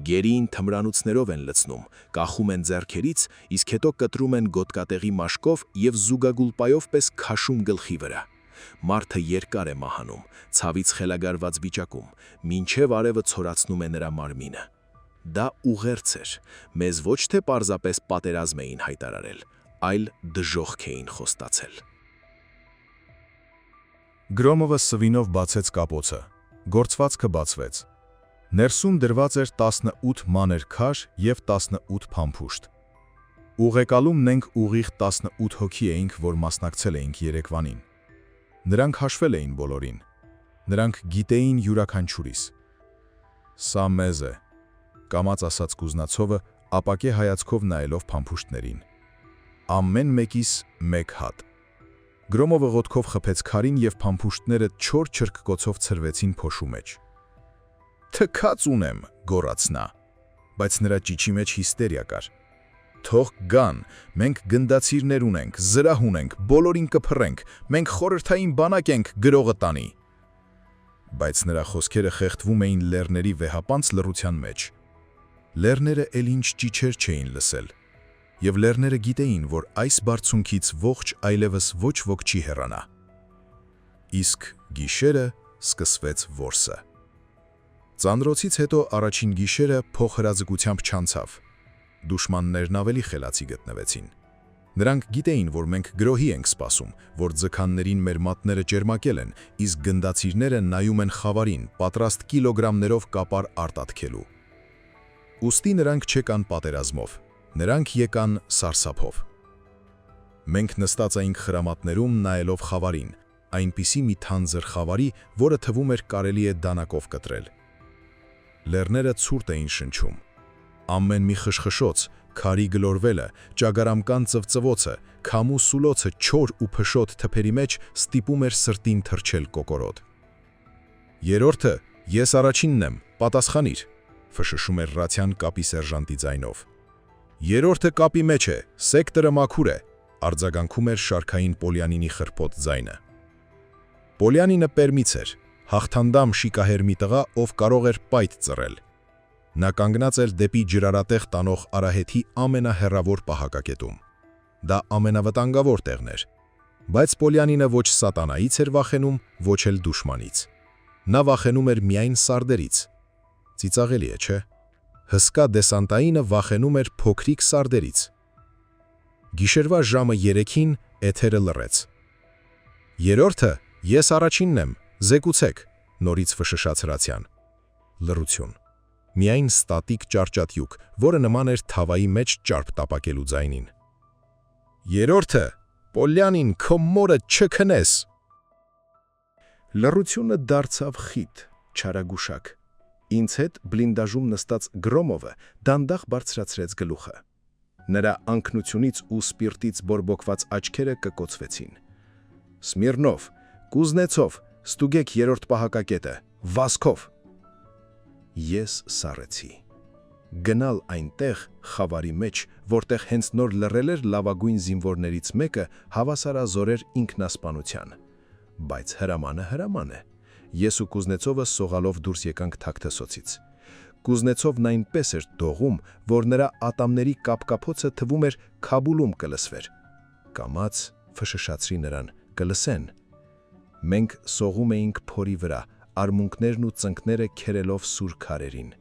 Գերին թմրանոցներով են լցնում, կախում են ձեռքերից, իսկ հետո կտրում են գոտկատեղի մաշկով և զուգագուլպայով պես քաշում գլխի վրա։ Մարդը երկար է մահանում, ցավից խելագարված վիճակում, մինչև արևը ցորացնում է նրա մարմինը։ Դա ուղերձ էր, մեզ ոչ թե պարզապես պատերազմ էին հայտարարել, այլ դժոխք էին խոստացել։ Գրոմովը սվինով բացեց կապոցը, գործվածքը բացվեց։ Ներսում դրված էր 18 մանր քար և 18 փամփուշտ։ Ուղեկալումն ենք ուղիղ 18 հոգի էինք, որ մասնակցել էինք երեկվանին։ Նրանք հաշվել էին բոլորին։ Նրանք գիտեին յուրաքանչյուրիս։ «Սա մեզ է», կամաց ասաց Կուզնացովը, ապակե հայացքով նայելով փամփուշտներին։ «Ամեն մեկիս մեկ հատ»։ Գրոմովը ոտքով խփեց քարին և փամփուշտները չոր չրկկոցով ցրվեցին փոշու մեջ։ «Թքած ունեմ», գոռաց նա, բայց նրա ճիչի մեջ հիստերիա կար։ «Թող գան, մենք գնդացիրներ ունենք, զրահ ունենք, բոլորին կփռենք, մենք խորհրդային բանակ ենք, գրողը տանի»։ Բայց նրա խոսքերը խեղդվում էին լեռների վեհապանց լռության մեջ։ Լեռները էլ ինչ ճիչեր չէին լսել, և լեռները գիտեին, որ այս բարձունքից ողջ այլևս ոչ ոք չի հեռանա։ իսկ գիշերը սկսվեց որսը։ Ծանրոցից հետո առաջին գիշերը փոխհրաձգությամբ չանցավ։ Դուշմաններն ավելի խելացի գտնվեցին։ Նրանք գիտեին, որ մենք գրոհի ենք սպասում, որ ձգաններին մեր մատները ճերմակել են, իսկ գնդացիրները նայում են խավարին, պատրաստ կիլոգրամներով կապար արտատքելու։ Ուստի նրանք չեկան պատերազմով, նրանք եկան սարսափով։ Մենք նստած էինք խրամատներում նայելով խավարին, այնպիսի մի թանձր խավարի, որը թվում էր կարելի է դանակով կտրել։ Լեռները ցուրտ էին շնչում։ Ամեն մի խշխշոց, քարի գլորվելը, ճագարամկան ծվծվոցը, քամու սուլոցը չոր ու փշոտ թփերի մեջ ստիպում էր սրտին թրջել կոկորոտ։ «Երրորդը, ես առաջինն եմ, պատասխանիր», ֆշշում էր ռացիան կապի սերժանտի ձայնով։ «Երրորդը կապի մեջ է, սեկտորը մաքուր է», արձագանքում էր շարքային Պոլյանինի խրփոտ ձայնը։ Պոլյանինը պերմից էր, հաղթանդամ շիկահեր մի տղա, ով կարող էր պայթ ծռել։ Նա կանգնած էր դեպի ջրարատեղ տանող արահեթի ամենահեռավոր պահակակետում։ Դա ամենավտանգավոր տեղն էր, բայց Պոլյանինը ոչ սատանայից էր վախենում, ոչ էլ դուշմանից։ Նա վախենում էր միայն սարդերից։ Ծիծաղելի է, չէ՞։ Հսկա դեսանտայինը վախենում էր փոքրիկ սարդերից։ Գիշերվա ժամը 3-ին էթերը լռեց։ «Երրորդը, ես առաջինն եմ, զեկուցեք», նորից ֆշշաց ռացիան։ Լռություն։ Միայն ստատիկ ճարճատյուկ, որը նման էր թավայի մեջ ճարպ տապակելու ձայնին։ «Երրորդը, Պոլյանին, քո մորը չքնես»։ Լռությունը դարձավ խիտ, չարագուշակ։ Ինձ հետ բլինդաժում նստած Գրոմովը դանդաղ բարձրացրեց գլուխը։ Նրա անկնությունից ու սպիրտից բորբոքված աչքերը կկոցվեցին։ «Սմիրնով, Կուզնեցով, ստուգեք երրորդ պահակակետը, վազքով»։ Ես սառեցի։ Գնալ այնտեղ, խավարի մեջ, որտեղ հենց նոր լռել էր լավագույն զինվորներից մեկը, հավասարազոր էր ինքնասպանության։ Բայց հրաման է։ Ես ու Կուզնեցովը սողալով դուրս եկանք թաքթասոցից։ Կուզնեցովն այնպես էր դողում, որ նրա ատամների կապկապոցը թվում էր Քաբուլում կլսվեր։ Կամաց ֆշշացրի նրան, կլսեն։ Մենք սողում էինք փորի վրա, արմունկներն ու ծնկները քերելով սուր քարերին։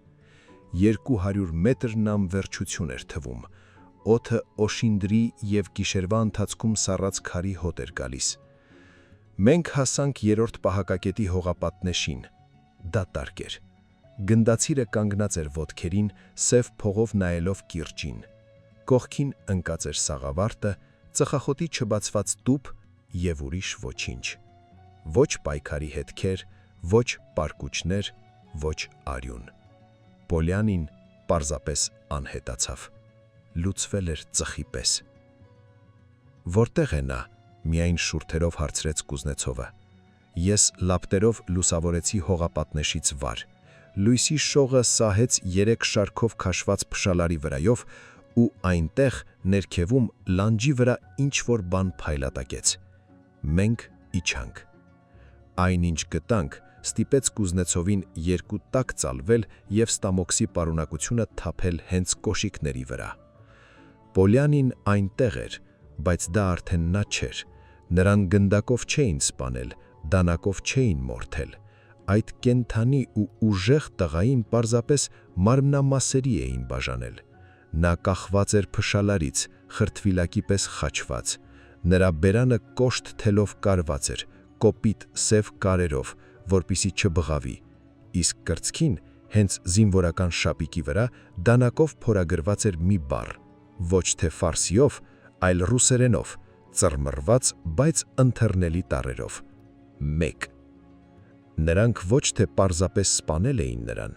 200 մետրն անվերջություն էր թվում։ Օդը օշինդրի և գիշերվա ընթացքում սառած քարի հոտ էր գալիս։ Մենք հասանք երրորդ պահակակետի հողապատնեշին։ Դատարկ էր։ Գնդացիրը կանգնած էր ոտքերին, սև փողով նայելով կիրճին։ Կողքին ընկած էր սաղավարտը, ծխախոտի չբացված տուփ և ուրիշ ոչինչ։ Ոչ պայքարի հետքեր, ոչ պարկուճներ, ոչ արյուն։ Պոլյանին պարզապես անհետացավ։ Լուծվել էր ծխի պես։ «Որտեղ է նա», միայն շուրթերով հարցրեց Կուզնեցովը։ Ես լապտերով լուսավորեցի հողապատնեշից վար։ Լույսի շողը սահեց 3 շարքով քաշված փշալարի վրայով ու այնտեղ ներքևում լանջի վրա ինչ-որ բան փայլատակեց։ Մենք իջանք։ Այնինչ գտանք, ստիպեց Կուզնեցովին 2 տակ ծալվել և ստամոքսի պարունակությունը թափել հենց կոշիկների վրա։ Պոլյանին այնտեղ էր, բայց դա արդեն նա չէր։ Նրան գնդակով չէին սպանել, դանակով չէին մորթել։ Այդ կենդանի ու ուժեղ տղային պարզապես մարմնամասերի էին բաժանել։ Նա կախված էր փշալարից, խրտվիլակի պես խաչված։ Նրա բերանը կոշտ թելով կարված էր, կոպիտ սև կարերով, որպիսի չբղավի, իսկ կրծքին, հենց զինվորական շապիկի վրա, դանակով փորագրված էր մի բառ, ոչ թե ֆարսիով, այլ ռուսերենով, ծռմռված, բայց ընթեռնելի տառերով՝ մեկ։ Նրանք ոչ թե պարզապես սպանել էին նրան,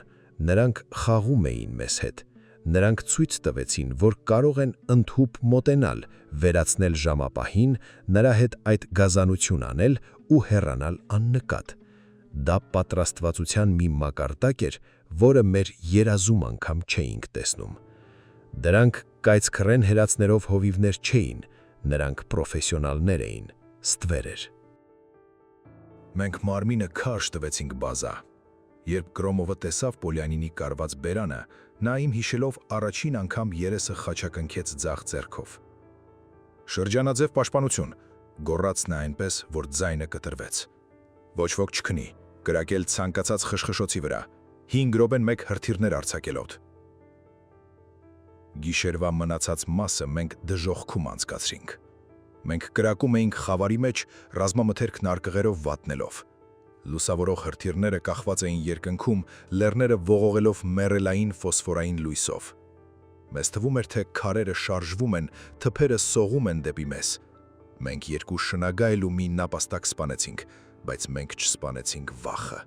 նրանք խաղում էին մեզ հետ։ Նրանք ցույց տվեցին, որ կարող են ընդհուպ մոտենալ, վերացնել ժամապահին, նրա հետ այդ գազանություն անել ու հեռանալ աննկատ։ Դա պատրաստվածության մի մակարդակ էր, որը մեր երազում անգամ չէինք տեսնում։ Դրանք կայծքռեն հերացներով հովիվներ չէին, նրանք պրոֆեսիոնալներ էին, ստվեր էր։ Մենք մարմինը քարշ տվեցինք բազա։ Երբ Գրոմովը տեսավ Պոլյանինի կարված բերանը, նա իմ հիշելով առաջին անգամ երեսը խաչակնքեց ձախ ձեռքով։ «Շրջանաձև պաշտպանություն», գոռաց նա այնպես, որ ձայնը կտրվեց։ Ոչ ոք չքնի, կրակել ցանկացած խշխշոցի վրա, 5 րոպեն մեկ հրթիռներ արձակելով։ Գիշերվա մնացած մասը մենք դժոխքում անցկացրինք։ Մենք կրակում էինք խավարի մեջ ռազմամթերքն արկղերով վատնելով։ Լուսավորող հրթիռները կախված էին երկնքում, լեռները ողողելով մեռելային ֆոսֆորային լույսով։ Մեզ թվում էր, թե քարերը շարժվում են, թփերը սողում են դեպի մեզ։ Մենք երկու շնագայլ ու մի նապաստակ սպանեցինք, բայց մենք չսպանեցինք վախը։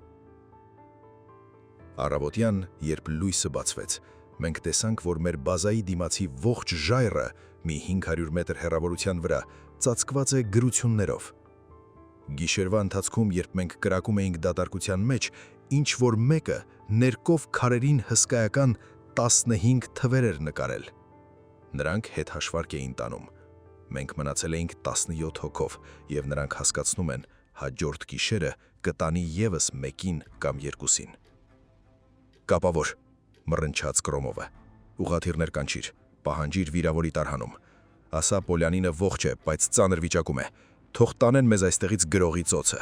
Առավոտյան, երբ լույսը բացվեց, մենք տեսանք, որ մեր բազայի դիմացի ողջ ժայռը մի 500 մետր հեռավորության վրա ծածկված է գրություններով։ Գիշերվա ընթացքում, երբ մենք կրակում էինք դատարկության մեջ, ինչ որ մեկը ներկով քարերին հսկայական 15 թվեր էր նկարել։ Նրանք հետ հաշվարկ էին տանում։ Մենք մնացել էինք 17 հոգով, եւ նրանք հասկացնում են, հաջորդ գիշերը կտանի եւս մեկին կամ երկուսին։ Կապավոր, մռնչաց Գրոմովը։ Ուղղաթիռներ կանչիր, պահանջիր վիրավորի տարհանում։ Ասա Պոլյանինը ողջ է, բայց ծանր վիճակում է։ Թող տանեն մեզ այստեղից գրողի ծոցը։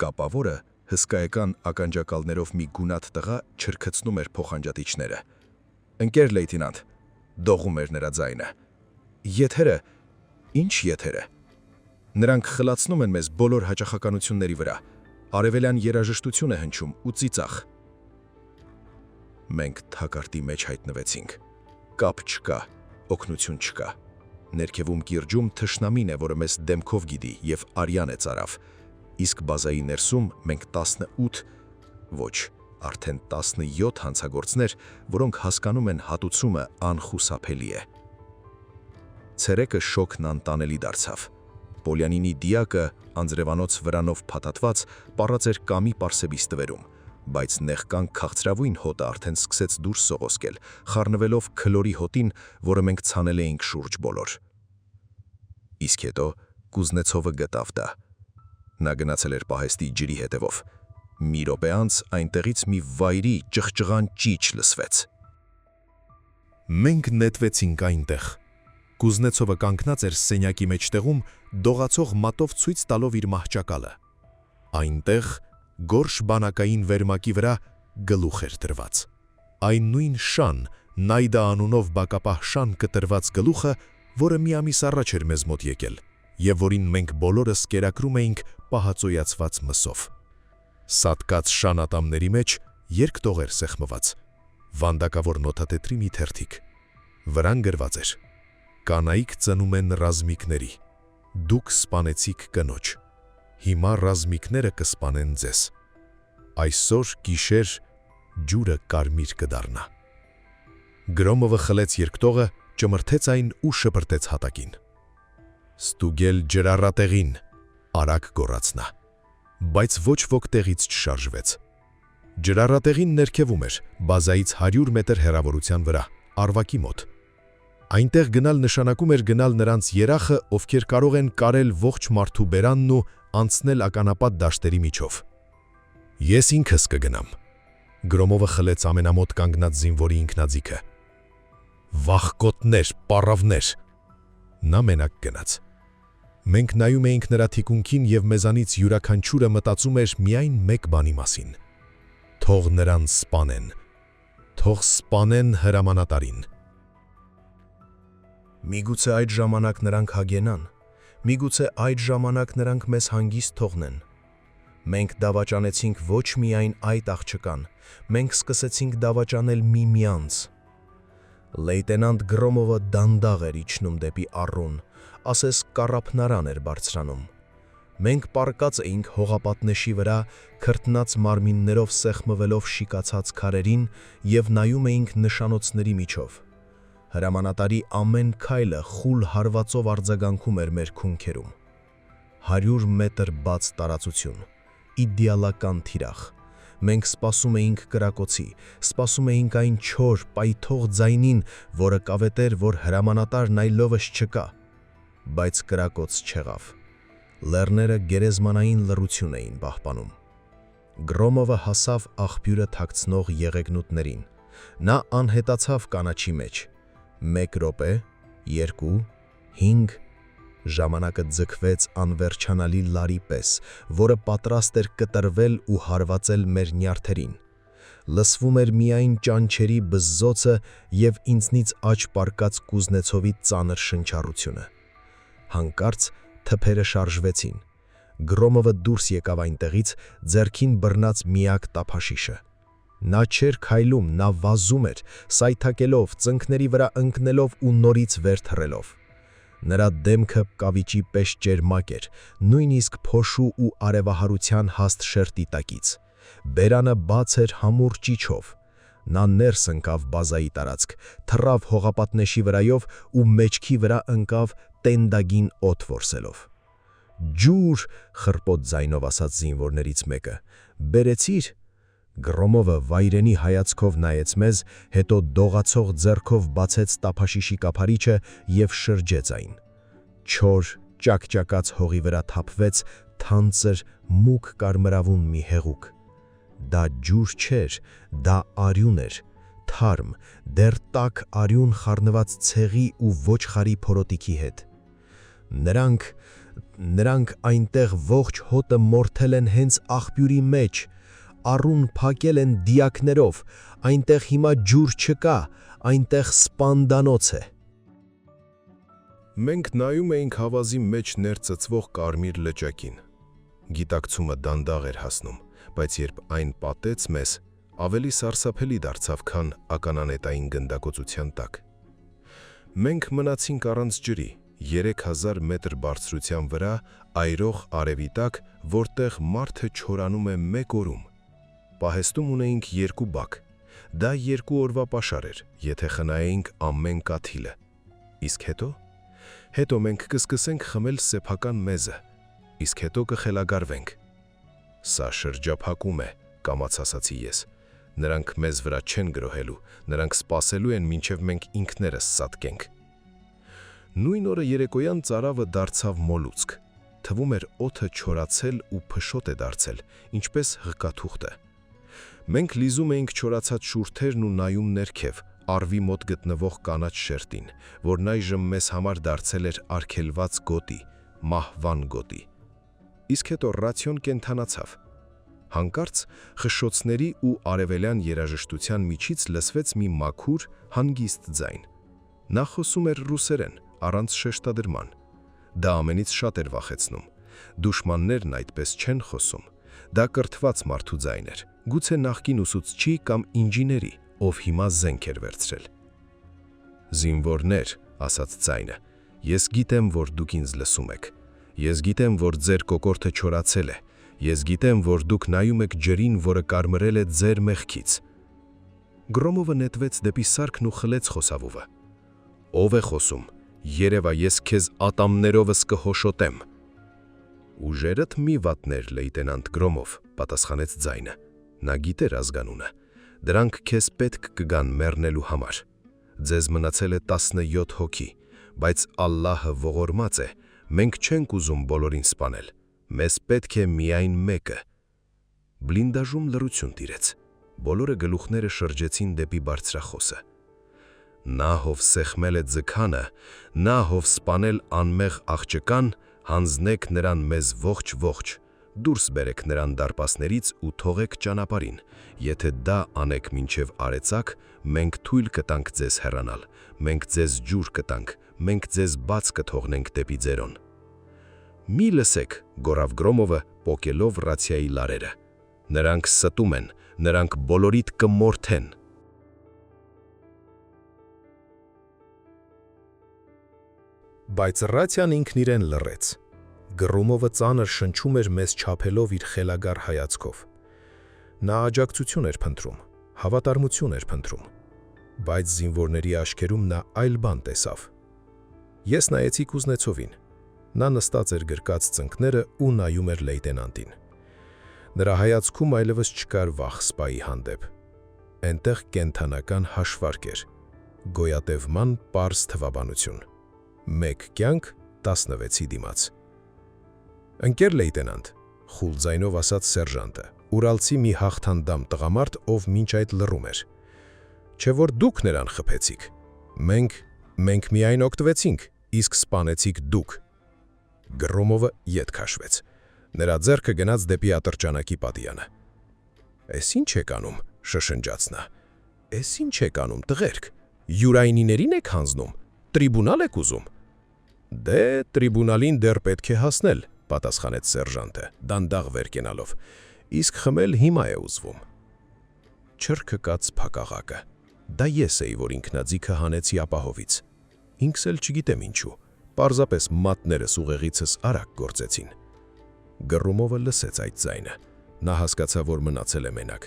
Կապավորը հսկայական ականջակալներով մի գունատ տղա չրքցնում էր փոխանջատիչները։ Ընկեր լեյտենանտ, դողում էր նրա ձայնը։ Եթերը, ինչ եթերը։ Նրանք խլացնում են մեզ բոլոր հաճախականությունների վրա։ Արևելյան երաժշտություն է հնչում ու ծիծաղ։ Մենք թակարդի մեջ հայտնվեցինք։ Կապ չկա, օգնություն չկա։ Ներքևում կիրճում թշնամին է, որը մեզ դեմքով գիտի եւ արյան է ծարավ։ Իսկ բազայի ներսում մենք 18, ոչ, արդեն 17 հանցագործներ, որոնք հասկանում են հատուցումը անխուսափելի է։ Ցերեկը շոկն անտանելի դարձավ։ Պոլյանինի դիակը անձրևանոց վրանով փաթաթված պառած էր կամի պարսեպի ստվերում, բայց նեղկան քաղցրավույն հոտը արդեն սկսեց դուրս սողոսկել, խառնվելով քլորի հոտին, որը մենք ցանել էինք շուրջ բոլոր։ Իսկ հետո Կուզնեցովը գտավ դա։ Նա գնացել էր պահեստի ջրի հետևով։ Մի րոպե անց այնտեղից մի վայրի ճղճղան ճիչ լսվեց։ Մենք նետվեցինք այնտեղ։ Կուզնեցովը կանգնած էր սենյակի մեջտեղում, դողացող մատով ցույց տալով իր մահճակալը։ Այնտեղ գորշ բանակային վերմակի վրա գլուխ էր դրված։ Այն նույն շան, Նայդա անունով բակապահ շան կտրված գլուխը, որը մի ամիս առաջ էր մեզ մոտ եկել, եւ որին մենք բոլորս կերակրում էինք պահածոյացված մսով։ Սատկած շանատամների մեջ երկտող էր սեղմված, վանդակավոր նոթատետրի մի թերթիկ։ Վրան գրված էր. «Կանայք ծնում են ռազմիկների, դուք սպանեցիք կնոջ, հիմա ռազմիկները կսպանեն ձեզ, այսօր գիշեր ջուրը կարմիր կդառնա»։ Գրոմովը խլեց երկտողը, ճմրթեց այն ու շպրտեց հատակին։ «Ստուգել ջրառատեղին», արագ գոռաց նա, բայց ոչ ոք տեղից չշարժվեց։ Ջրառատեղին ներքևում էր, բազայից 100 մետր հեռավորության վրա, Արվակի մոտ։ Այնտեղ գնալ նշանակում էր գնալ նրանց երախը, ովքեր կարող են կարել ողջ մարդու բերանն ու անցնել ականապատ դաշտերի միջով։ Ես ինքս կգնամ։ Գրոմովը խլեց ամենամոտ կանգնած զինվորի ինքնաձիգը։ Վախկոտներ, պառավներ։ Նա մենակ գնաց։ Մենք նայում էինք նրա թիկունքին եւ մեզանից յուրաքանչյուրը մտածում էր միայն մեկ բանի մասին։ Թող նրան սպանեն։ Թող սպանեն հրամանատարին։ Միգուցե այդ ժամանակ նրանք հագենան, միգուցե այդ ժամանակ նրանք մեզ հանգիստ թողնեն։ Մենք դավաճանեցինք ոչ միայն այդ աղջկան, մենք սկսեցինք դավաճանել միմյանց։ Լեյտենանտ Գրոմովը դանդաղ էր իջնում դեպի առուն, ասես կառափնարան էր բարձրանում։ Մենք պառկած էինք հողապատնեշի վրա, քրտնած մարմիններով սեղմվելով շիկացած քարերին եւ նայում էինք նշանոցների միջով։ Հրամանատարի ամեն քայլը խուլ հարվածով արձագանքում էր մեր քունքերում։ 100 մետր բաց տարածություն, իդեալական թիրախ։ Մենք սպասում էինք կրակոցի, սպասում էինք այն չոր, պայթող ձայնին, որը կավետեր, որ հրամանատարն այլովս չկա, բայց կրակոց չեղավ։ Լեռները գերեզմանային լռություն էին պահպանում։ Գրոմովը հասավ աղբյուրը թաքցնող եղեգնուտներին։ Նա անհետացավ կանաչի մեջ։ 1 րոպե, 2, 5, Ժամանակը ձգվեց անվերջանալի լարի պես, որը պատրաստ էր կտրվել ու հարվածել մեր նյարդերին։ Լսվում էր միայն ճանչերի բզզոցը և ինձնից աջ պարկած Կուզնեցովի ծանր շնչառությունը։ Հանկարծ թփերը շարժվեցին։ Գրոմովը դուրս եկավ այնտեղից, ձեռքին բռնած միակ տափաշիշը։ Նա չէր քայլում, նա վազում էր, սայթաքելով, ծնկների վրա ընկնելով ու նորից վեր թռելով։ Նրա դեմքը կավիճի պես ճերմակ էր, նույնիսկ փոշու ու արևահարության հաստ շերտի տակից։ Բերանը բաց էր համուր ճիչով։ Նա ներս ընկավ բազայի տարածք, թռավ հողապատնեշի վրայով ու մեջքի վրա ընկավ տենդագին օդ որսելով։ «Ջուր», խռպոտ ձայնով ասաց զինվորներից մեկը, «բերեցի՞ր»։ Գրոմովը վայրենի հայացքով նայեց մեզ, հետո դողացող ձեռքով բացեց տափաշիշի կափարիչը և շրջեց այն։ Չոր, ճակճակած հողի վրա թափվեց թանձր, մուգ կարմրավուն մի հեղուկ։ Դա ջուր չէր, դա արյուն էր, թարմ, դեռ տաք արյուն խառնված ցեղի ու ոչխարի փորոտիքի հետ։ Նրանք այնտեղ ողջ հոտը մորթել են հենց աղբյուրի մեջ, առուն փակել են դիակներով, այնտեղ հիմա ջուր չկա, այնտեղ սպանդանոց է։ Մենք նայում էինք հավազի մեջ ներծծվող կարմիր լճակին։ Գիտակցումը դանդաղ էր հասնում, բայց երբ այն պատեց մեզ, ավելի սարսափելի դարձավ, քան ականանետային գնդակոծության տակ։ Մենք մնացինք առանց ջրի, 3000 մետր բարձրության վրա, այրող արևի տակ, որտեղ մարդը չորանում է մեկ օրում։ Պահեստում ունեինք 2 բակ։ Դա 2 օրվա պաշար էր, եթե խնայեինք ամեն կաթիլը։ Իսկ հետո մենք կսկսենք խմել սեփական մեզը, իսկ հետո կխելագարվենք։ Սա շրջափակում է, կամաց ասացի ես։ Նրանք մեզ վրա չեն գրոհելու, նրանք սպասելու են, մինչև մենք ինքներս սատկենք։ Նույն օրը երեկոյան ծարավը դարձավ մոլուցք։ Թվում էր օդը չորացել ու փշոտ է դարձել, ինչպես հղկաթուղթը։ Մենք լիզում էինք չորացած շուրթերն ու նայում ներքև, արվի մոտ գտնվող կանաչ շերտին, որն այժմ մեզ համար դարձել էր արգելված գոտի, մահվան գոտի։ Իսկ հետո ռացիոն կենթանացավ։ Հանկարծ խշշոցների ու արևելյան երաժշտության միջից լսվեց մի մաքուր, հանգիստ ձայն։ Նա խոսում էր ռուսերեն, առանց շեշտադրման։ Դա ամենից շատ էր վախեցնում։ Դուշմաններն այդպես չեն խոսում։ Դա կրթված մարդու ձայն էր, գուցե նախկին ուսուցչի կամ ինժեների, ով հիմա զենք էր վերցրել։ «Զինվորներ», ասաց ձայնը, «ես գիտեմ, որ դուք ինձ լսում եք։ Ես գիտեմ, որ ձեր կոկորդը չորացել է։ Ես գիտեմ, որ դուք նայում եք ջրին, որը կարմրել է ձեր մեղքից»։ Գրոմովը նետվեց դեպի սարքն ու խլեց խոսավովը։ «Ով է խոսում։ Երևա ես քեզ ատամներովս կհոշոտեմ»։ «Ուժերդ մի վատներ, լեյտենանտ Գրոմով», պատասխանեց ձայնը։ Նա գիտեր ազգանունը։ «Դրանք քեզ պետք կգան մեռնելու համար։ Ձեզ մնացել է 17 հոգի, բայց Ալլահը ողորմած է, մենք չենք ուզում բոլորին սպանել, մեզ պետք է միայն մեկը»։ Բլինդաժում լռություն տիրեց։ Բոլորը գլուխները շրջեցին դեպի բարձրախոսը։ «Նա հով սեղմել է ձգանը, նա հով սպանել անմեղ աղջկան, հանձնեք նրան մեզ ողջ, դուրս բերեք նրան դարպասներից ու թողեք ճանապարհին, եթե դա անեք մինչև արեցակ, մենք թույլ կտանք ձեզ հեռանալ, մենք ձեզ ջուր կտանք, մենք ձեզ բաց կթողնենք դեպի ձերոն»։ «Մի լսեք», գոռավ Գրոմովը, պոկելով ռացիայի լարերը։ «Նրանք ստում են, նրանք բոլորիդ կմորթեն»։ Բայց ռացիան ինքն իրեն լռեց։ Գրոմովը ծանր շնչում էր մեզ չափելով իր խելագար հայացքով։ Նա աջակցություն էր փնտրում, հավատարմություն էր փնտրում, բայց զինվորների աչքերում նա այլ բան տեսավ։ Ես նայեցի Կուզնեցովին։ Նա նստած էր գրկած ծնկները ու նայում էր լեյտենանտին։ Նրա հայացքում այլևս չկար վախ սպայի հանդեպ։ Այնտեղ կենթանական հաշվարկ էր, գոյատևման պարզ թվաբանություն։ 1 կյանք 16-ի դիմաց։ «Ընկեր լեյտենանտ», խուլ ձայնով ասաց սերժանտը, ուրալցի մի հաղթանդամ տղամարդ, ով մինչ այդ լռում էր։ «Չէ որ դուք նրան խփեցիք։ Մենք միայն օգտվեցինք, իսկ սպանեցիք դուք»։ Գրոմովը ետ քաշվեց։ Նրա ձեռքը գնաց դեպի ատրճանակի պատյանը։ «Էս ինչ եք անում», շշնջաց նա։ «Էս ինչ եք անում, տղերք, յուրայինիներին եք հանձնում, տրիբունալ եք ուզում»։ «Դե, տրիբունալին դեռ պետք է հասնել», պատասխանեց սերժանտը, դանդաղ վեր կենալով։ «Իսկ խմել հիմա է ուզվում»։ Չրկկաց փակաղակը։ Դա ես էի, որ ինքնաձիգը հանեցի ապահովից։ Ինքս էլ չգիտեմ ինչու, պարզապես մատներս ուղեղիցս արագ գործեցին։ Գրոմովը լսեց այդ ձայնը։ Նա հասկացավ, որ մնացել է մենակ։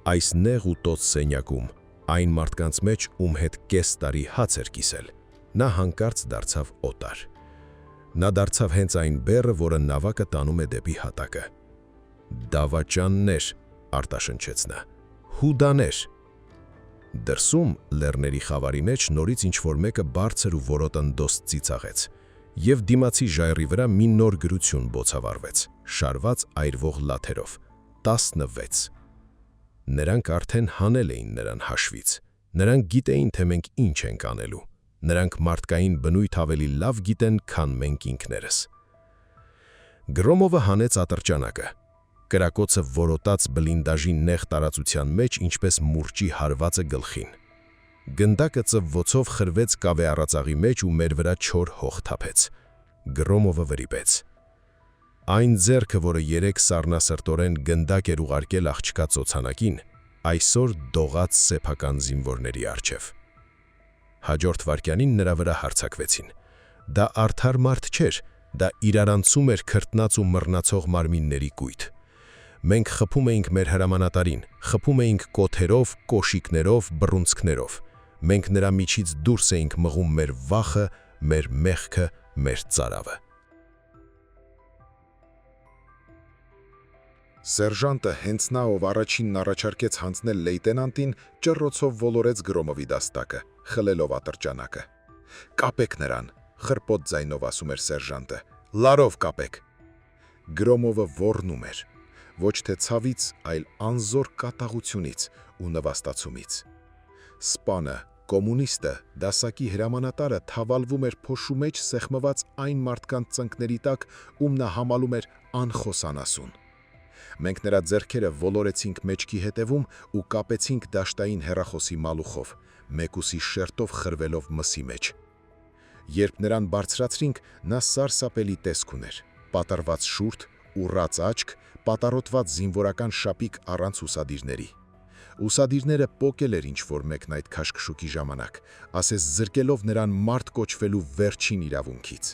Այս նեղ ու տոց սենյակում, այն մարդկանց մեջ, ում հետ կես տարի հաց էր կիսել, նա հանկարծ դարձավ օտար։ Նա դարձավ հենց այն բեռը, որը նավակը տանում է դեպի հատակը։ «Դավաճաններ», արտաշնչեց նա, «հուդաներ»։ Դրսում, լեռների խավարի մեջ, նորից ինչ-որ մեկը բարձր ու որոտնդոս ծիծաղեց, և դիմացի ժայռի վրա մի նոր գրություն բոցավառվեց, շարված այրվող լաթերով՝ 16։ Նրանք արդեն հանել էին նրան հաշվից, նրանք գիտեին, թե մենք ինչ ենք անելու, նրանք մարդկային բնույթ ավելի լավ գիտեն, քան մենք ինքներս։ Գրոմովը հանեց ատրճանակը։ Կրակոցը որոտաց բլինդաժի նեղ տարածության մեջ, ինչպես մուրճի հարվածը գլխին։ Գնդակը ծվվոցով խրվեց կավե առածաղի մեջ ու մեր վրա չոր հող թափեց։ Գրոմովը վրիպեց։ Այն ձեռքը, որը երեկ սառնասրտորեն գնդակ էր ուղարկել աղջկա ծոցանակին, այսօր դողաց սեփական զինվորների առջև։ Հաջորդ վայրկյանին նրա վրա հարձակվեցին։ Դա արդար մարդ չէր, դա իրարանցում էր քրտնած ու մռնացող մարմինների կույտ։ Մենք խփում էինք մեր հրամանատարին, խփում էինք կոթերով, կոշիկներով, բռունցքներով։ Մենք նրա միջից դուրս էինք մղում մեր վախը, մեր մեղքը, մեր ծարավը։ Սերժանտը հենց նա, ով առաջինն առաջարկեց հանձնել լեյտենանտին, ճռռոցով ոլորեց Գրոմովի դաստակը, խլելով ատրճանակը։ «Կապեք նրան», խրպոտ ձայնով ասում էր սերժանտը, «լարով կապեք»։ Գրոմովը ոռնում էր, ոչ թե ցավից, այլ անզոր կատաղությունից ու նվաստացումից։ Սպանը, կոմունիստը, դասակի հրամանատարը թավալվում էր փոշու մեջ սեղմված այն մարդկանց ծնկների տակ, ում նա համալում էր անխոսանասուն։ Մենք նրա ձեռքերը ոլորեցինք մեջքի հետևում ու կապեցինք դաշտային հեռախոսի մալուխով, մեկուսի շերտով խրվելով մսի մեջ։ Երբ նրան բարձրացրինք, նա սարսափելի տեսք ուներ, պատառված շուրթ, ուռած աչք, պատառոտված զինվորական շապիկ առանց ուսադիրների։ Ուսադիրները պոկել էր ինչ-որ մեկն այդ քաշքշուկի ժամանակ, ասես զրկելով նրան մարդ կոչվելու վերջին իրավունքից։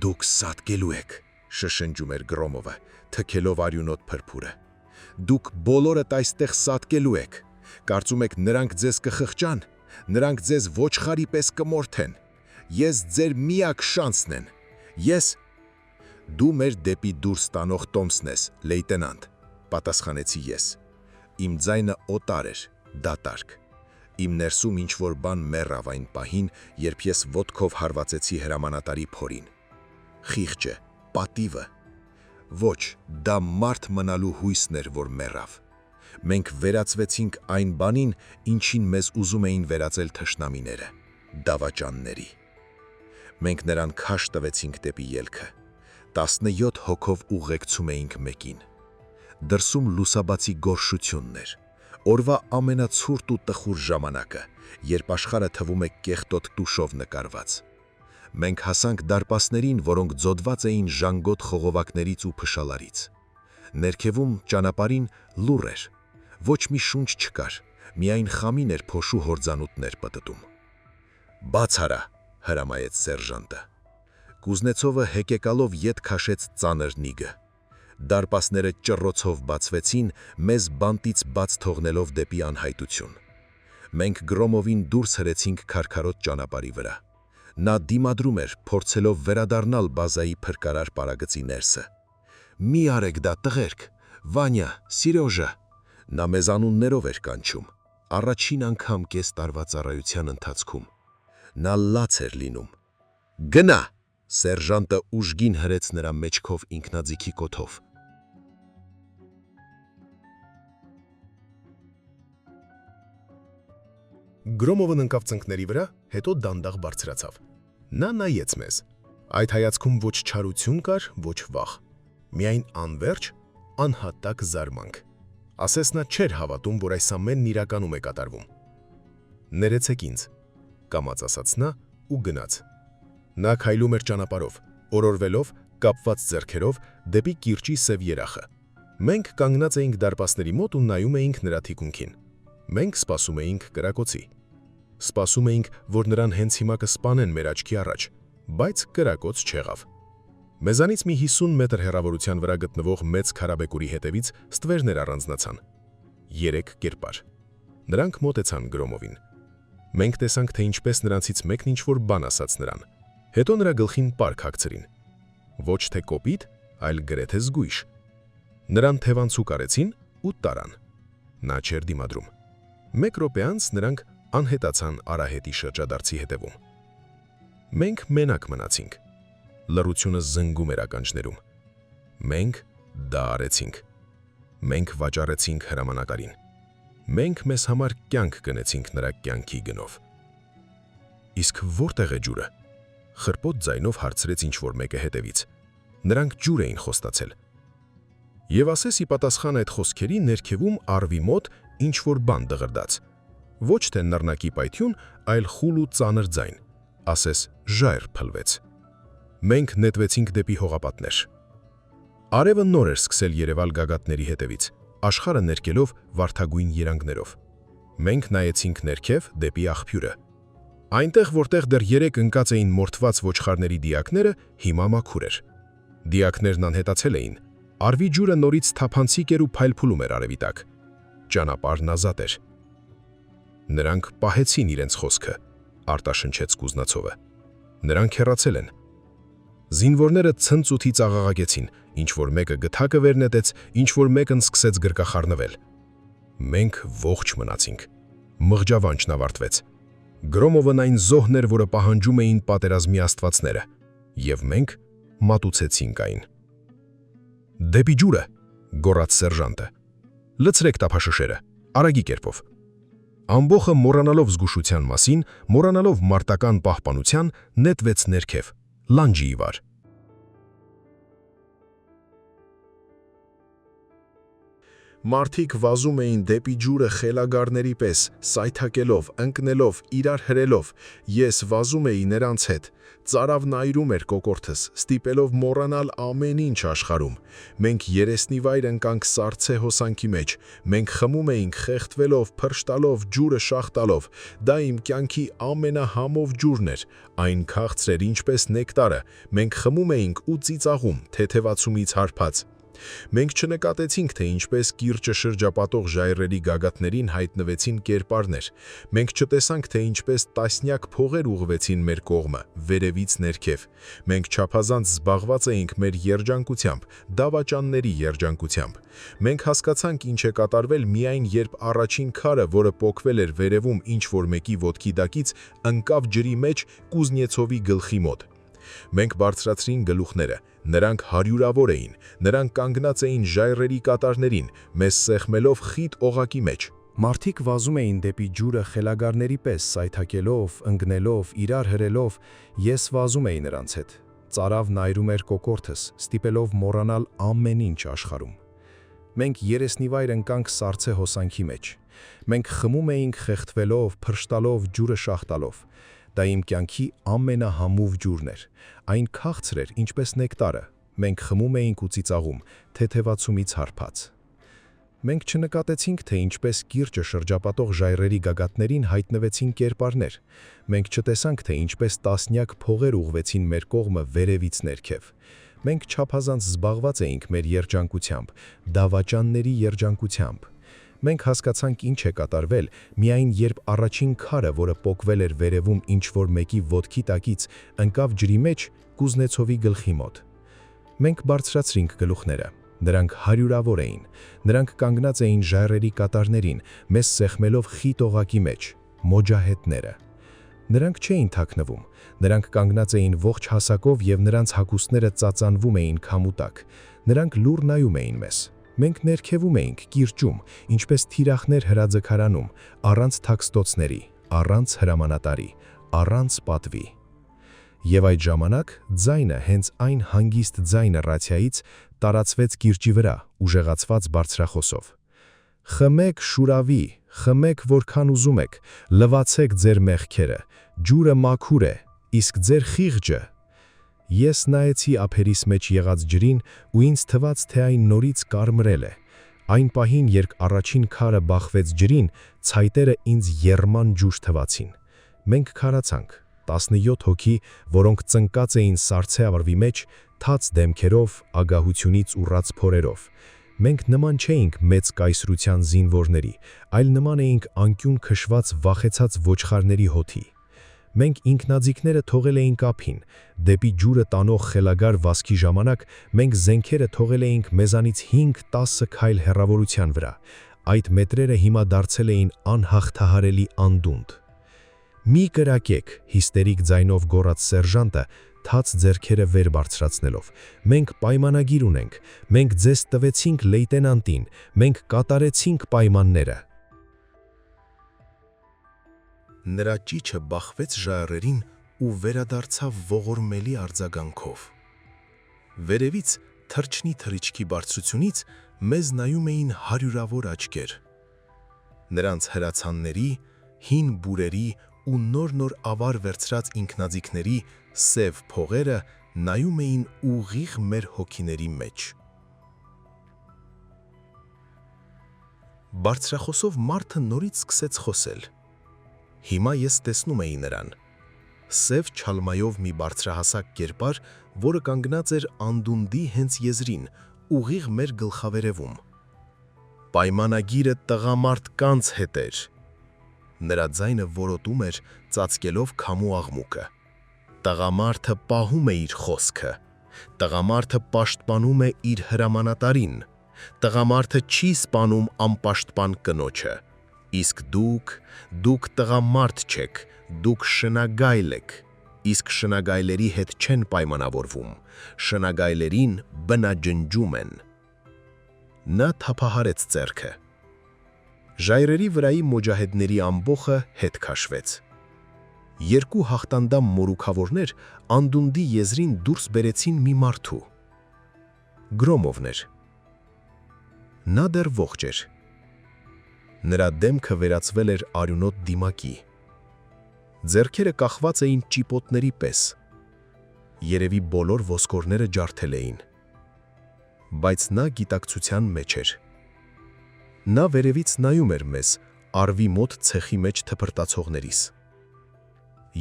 «Դուք սատկելու եք», շշնջում էր Գրոմովը, թքելով արյունոտ փրփուրը։ «Դուք բոլորդ այստեղ սատկելու եք։ Կարծում եք նրանք ձեզ կխղճան, նրանք ձեզ ոչխարի պես կմորթեն։ Ես ձեր միակ շանսն եմ։ Ես…» «Դու մեր դեպի դուրս տանող տոմսն ես, լեյտենանտ», պատասխանեցի ես։ Իմ ձայնը օտար էր, դատարկ։ Իմ ներսում ինչ-որ բան մեռավ այն պահին, երբ ես ոտքով հարվածեցի հրամանատարի փորին։ Խիղճը, պատիվը։ Ոչ, դա մարդ մնալու հույսն էր, որ մեռավ։ Մենք վերածվեցինք այն բանին, ինչին մեզ ուզում էին վերածել թշնամիները՝ դավաճանների։ Մենք նրան քաշ տվեցինք դեպի ելքը։ 17 հոգով ուղեկցում էինք մեկին։ Դրսում լուսաբացի գորշությունն էր, օրվա ամենացուրտ ու տխուր ժամանակը, երբ աշխարհը թվում է կեղտոտ տուշով նկարված։ Մենք հասանք դարպասներին, որոնք ձոդված էին ժանգոտ խողովակներից ու փշալարից։ Ներքևում ճանապարհին լուռ էր, ոչ մի շունչ չկար, միայն խամին էր փոշու հորձանուտներ պտտում։ «Բաց արա», հրամայեց սերժանտը։ Կուզնեցովը հեկեկալով ետ քաշեց ծանր նիգը։ Դարպասները ճռռոցով բացվեցին, մեզ բանտից բաց թողնելով դեպի անհայտություն։ Մենք Գրոմովին դուրս հրեցինք քարքարոտ ճանապարհի վրա։ Նա դիմադրում էր, փորձելով վերադառնալ բազայի փրկարար պարագծի ներսը։ «Մի արեք դա, տղերք, Վանյա, Սիրոժա»։ Նա մեզ անուններով էր կանչում, առաջին անգամ կես տարվա ծառայության ընթացքում։ Նա լաց էր լինում։ «Գնա», սերժանտը ուժգին հրեց նրա մեջքով ինքնաձիգի կոթով։ Գրոմովն ընկավ ծնկների վրա, հետո դանդաղ բարձրացավ։ Նա նայեց մեզ։ Այդ հայացքում ոչ չարություն կար, ոչ վախ, միայն անverջ, անհատակ զարմանք։ Ասես նա չէր հավատում, որ այս ամենն իրականում է կատարվում։ «Ներեցեք ինձ», կամաց ասաց նա ու գնաց։ Նա քայլում էր ճանապարհով, օրորվելով, կապված ձեռքերով դեպի կիրճի սև երախը։ Մենք կանգնած էինք դարպասների մոտ ու նայում էինք նրա թիկունքին։ Մենք սպասում էինք կրակոցի։ Սպասում էինք, որ նրան հենց հիմա կսպանեն մեր աչքի առաջ, բայց կրակոց չեղավ։ Մեզանից մի 50 մետր հեռավորության վրա գտնվող մեծ քարաբեկուրի հետևից ստվերներ առանձնացան։ 3 կերպար։ Նրանք մոտեցան Գրոմովին։ Մենք տեսանք, թե ինչպես նրանցից մեկն ինչ-որ բան ասաց նրան։ Հետո նրա գլխին պարկ հագցրին։ Ոչ թե կոպիտ, այլ գրեթե զգույշ։ Նրան թևանցուկ արեցին ու տարան։ Նա չէր դիմադրում։ 1 րոպե անց նրանք անհետացան արահետի շրջադարձի հետևում։ Մենք մենակ մնացինք։ Լռությունը զնգում էր ականջներում։ Մենք դա արեցինք։ Մենք վաճառեցինք հրամանակարին։ Մենք մեզ համար կյանք գնեցինք նրա կյանքի գնով։ Իսկ որտեղ է ջուրը։ Խրպոտ ձայնով հարցրեց ինչ-որ մեկը հետևից։ Նրանք ջուր էին խոստացել։ Եվ ասես ի պատասխան այդ խոսքերի ներքևում արվի մոտ ինչ-որ բան դղրդաց։ Ոչ թե նռնակի պայթյուն, այլ խուլ ու ծանր ձայն, ասես ժայռ փլվեց։ Մենք նետվեցինք դեպի հողապատներ։ Արևը նոր էր սկսել երևալ գագաթների հետևից, աշխարհը ներկելով վարդագույն երանգներով։ Մենք նայեցինք ներքև դեպի աղբյուրը։ Այնտեղ, որտեղ դեռ 3 ընկած էին մորթված ոչխարների դիակները, հիմա մաքուր էր։ Դիակներն անհետացել էին։ Արվի ջուրը նորից թափանցիկ էր ու փայլփուլում էր արևի տակ։ Ճանապարհն ազատ էր։ Նրանք պահեցին իրենց խոսքը, արտաշնչեց Կուզնացովը։ Նրանք հեռացել են։ Զինվորները ցնծութից աղաղակեցին, ինչ-որ մեկը գթակը վերնետեց, ինչ-որ մեկն սկսեց գրկախառնվել։ Մենք ողջ մնացինք։ Մղջավանջն ավարտվեց։ Գրոմովն այն զոհն էր, որը պահանջում էին պատերազմի աստվածները, և մենք մատուցեցինք այն։ «Դեպի ջուրը», գոռաց սերժանտը։ «Լցրեք տափաշշերը, արագի կերպով»։ Ամբոխը մոռանալով զգուշության մասին, մոռանալով մարտական պահպանության, նետվեց ներքև, լանջի ի վար։ Մարդիկ վազում էին դեպի ջուրը խելագարների պես, սայթակելով, ընկնելով, իրար հրելով։ Ես վազում էի նրանց հետ։ Ծարավն այրում էր կոկորդս, ստիպելով մոռանալ ամեն ինչ աշխարհում։ Մենք երեսնիվայր ընկանք սառցե հոսանքի մեջ։ Մենք խմում էինք խեղդվելով, փրշտալով, ջուրը շաղտալով։ Դա իմ կյանքի ամենահամով ջուրն էր, այն քաղցր էր ինչպես նեկտարը։ Մենք խմում էինք ու ծիծաղում, թեթևացումից հարբած։ Մենք չնկատեցինք, թե ինչպես կիրճը շրջապատող ժայռերի գագաթներին հայտնվեցին կերպարներ։ Մենք չտեսանք, թե ինչպես տասնյակ փողեր ուղղվեցին մեր կողմը, վերևից ներքև։ Մենք չափազանց զբաղված էինք մեր երջանկությամբ, դավաճանների երջանկությամբ։ Մենք հասկացանք ինչ է կատարվել միայն երբ առաջին քարը, որը պոկվել էր վերևում ինչ-որ մեկի ոտքի տակից, ընկավ ջրի մեջ Կուզնեցովի գլխի մոտ։ Մենք բարձրացրին գլուխները, նրանք հարյուրավոր էին, նրանք կանգնած էին ժայռերի կատարներին, մեզ սեղմելով խիտ օղակի մեջ։ Մարդիկ վազում էին դեպի ջուրը խելագարների պես, սայթակելով, ընկնելով, իրար հրելով, ես վազում էի նրանց հետ։ Ծարավն այրում էր կոկորդս, ստիպելով մոռանալ ամեն ինչ աշխարհում։ Մենք երեսնիվայր ընկանք սառցե հոսանքի մեջ։ Մենք խմում էինք խեղդվելով, փրշտալով, ջուրը շաղտալով։ Դա իմ կյանքի ամենահամուվ ջուրն էր։ Այն քաղցր էր, ինչպես նեկտարը։ Մենք խմում էինք ու ծիծաղում, թեթևացումից հարբած։ Մենք չնկատեցինք, թե ինչպես կիրճը շրջապատող ժայռերի գագաթներին հայտնվեցին կերպարներ։ Մենք չտեսանք, թե ինչպես տասնյակ փողեր ուղղվեցին մեր կողմը վերևից ներքև։ Մենք չափազանց զբաղված էինք մեր երջանկությամբ, դավաճանների երջանկությամբ։ Մենք հասկացանք ինչ է կատարվել, միայն երբ առաջին քարը, որը պոկվել էր վերևում ինչ-որ մեկի ոտքի տակից, ընկավ ջրի մեջ Կուզնեցովի գլխի մոտ։ Մենք բարձրացրինք գլուխները։ Նրանք հարյուրավոր էին։ Նրանք կանգնած էին ժայռերի կատարներին, մեզ սեղմելով խիտ օղակի մեջ, մոջահեդները։ Նրանք չէին թաքնվում։ Նրանք կանգնած էին ողջ հասակով և նրանց հագուստները ծածանվում էին քամու տակ։ Նրանք լուռ նայում էին մեզ։ Մենք ներքևում էինք, կիրճում, ինչպես թիրախներ հրաձգարանում, առանց թաքստոցների, առանց հրամանատարի, առանց պատվի։ Եվ այդ ժամանակ ձայնը հենց այն հանգիստ ձայնը ռացիայից տարածվեց կիրճի վրա, ուժեղացված բարձրախոսով. «Խմեք շուրավի, խմեք որքան ուզում եք, լվացեք ձեր մեղքերը, ջուրը մաքուր է, իսկ ձեր խիղճը»։ Ես նայեցի ափերիս մեջ եղած ջրին ու ինձ թվաց, թե այն նորից կարմրել է։ Այն պահին, երբ առաջին քարը բախվեց ջրին, ցայտերը ինձ եռման ջուր թվացին։ Մենք քարացանք, 17 հոգի, որոնք ծնկած էին սառցե ավրվի մեջ, թաց դեմքերով, ագահությունից ուռած փորերով։ Մենք նման չէինք մեծ կայսրության զինվորների, այլ նման էինք անկյուն քշված վախեցած ոչխարների հոթի։ Մենք ինքնաձիգները թողել էինք ափին, դեպի ջուրը տանող խելագար վազքի ժամանակ մենք զենքերը թողել էինք մեզանից 5-10 քայլ հեռավորության վրա, այդ մետրերը հիմա դարձել էին անհաղթահարելի անդունդ։ «Մի կրակեք», հիստերիկ ձայնով գոռաց սերժանտը, թաց ձեռքերը վեր բարձրացնելով։ «Մենք պայմանագիր ունենք, մենք ձեզ տվեցինք լեյտենանտին, մենք կատարեցինք պայմանները»։ Նրա ճիչը բախվեց ժայռերին ու վերադարձավ ողորմելի արձագանքով։ Վերևից թռչնի թռիչքի բարձրությունից մեզ նայում էին հարյուրավոր աչքեր։ Նրանց հրացանների, հին բուրերի ու նոր ավար վերցրած ինքնաձիգների սև փողերը նայում էին ուղիղ մեր հոգիների մեջ։ Բարձրախոսով մարդը նորից սկսեց խոսել։ Հիմա ես տեսնում էի նրան։ Սև չալմայով մի բարձրահասակ կերպար, որը կանգնած էր անդունդի հենց եզրին, ուղիղ մեր գլխավերևում։ «Պայմանագիրը տղամարդկանց հետ էր»։ Նրա ձայնը որոտում էր, ծածկելով քամու աղմուկը։ «Տղամարդը պահում է իր խոսքը, տղամարդը պաշտպանում է իր հրամանատարին, տղամարդը չի սպանում անպաշտպան կնոջը, իսկ դուք տղամարդ չեք, դուք շնագայլ եք, իսկ շնագայլերի հետ չեն պայմանավորվում, շնագայլերին բնաջնջում են»։ Նա թափահարեց ձեռքը։ Ժայռերի վրայի մոջահեդների ամբոխը հետ քաշվեց։ Երկու հաղթանդամ մորուքավորներ անդունդի եզրին դուրս բերեցին մի մարդու։ Գրոմովն էր։ Նա դեռ ողջ էր։ Նրա դեմքը վերածվել էր արյունոտ դիմակի։ Ձեռքերը կախված էին ճիպոտների պես։ Երևի բոլոր ոսկորները ջարդել էին։ Բայց նա գիտակցության մեջ էր։ Նա վերևից նայում էր մեզ, արվի մոտ ցեխի մեջ թփրտացողներիս։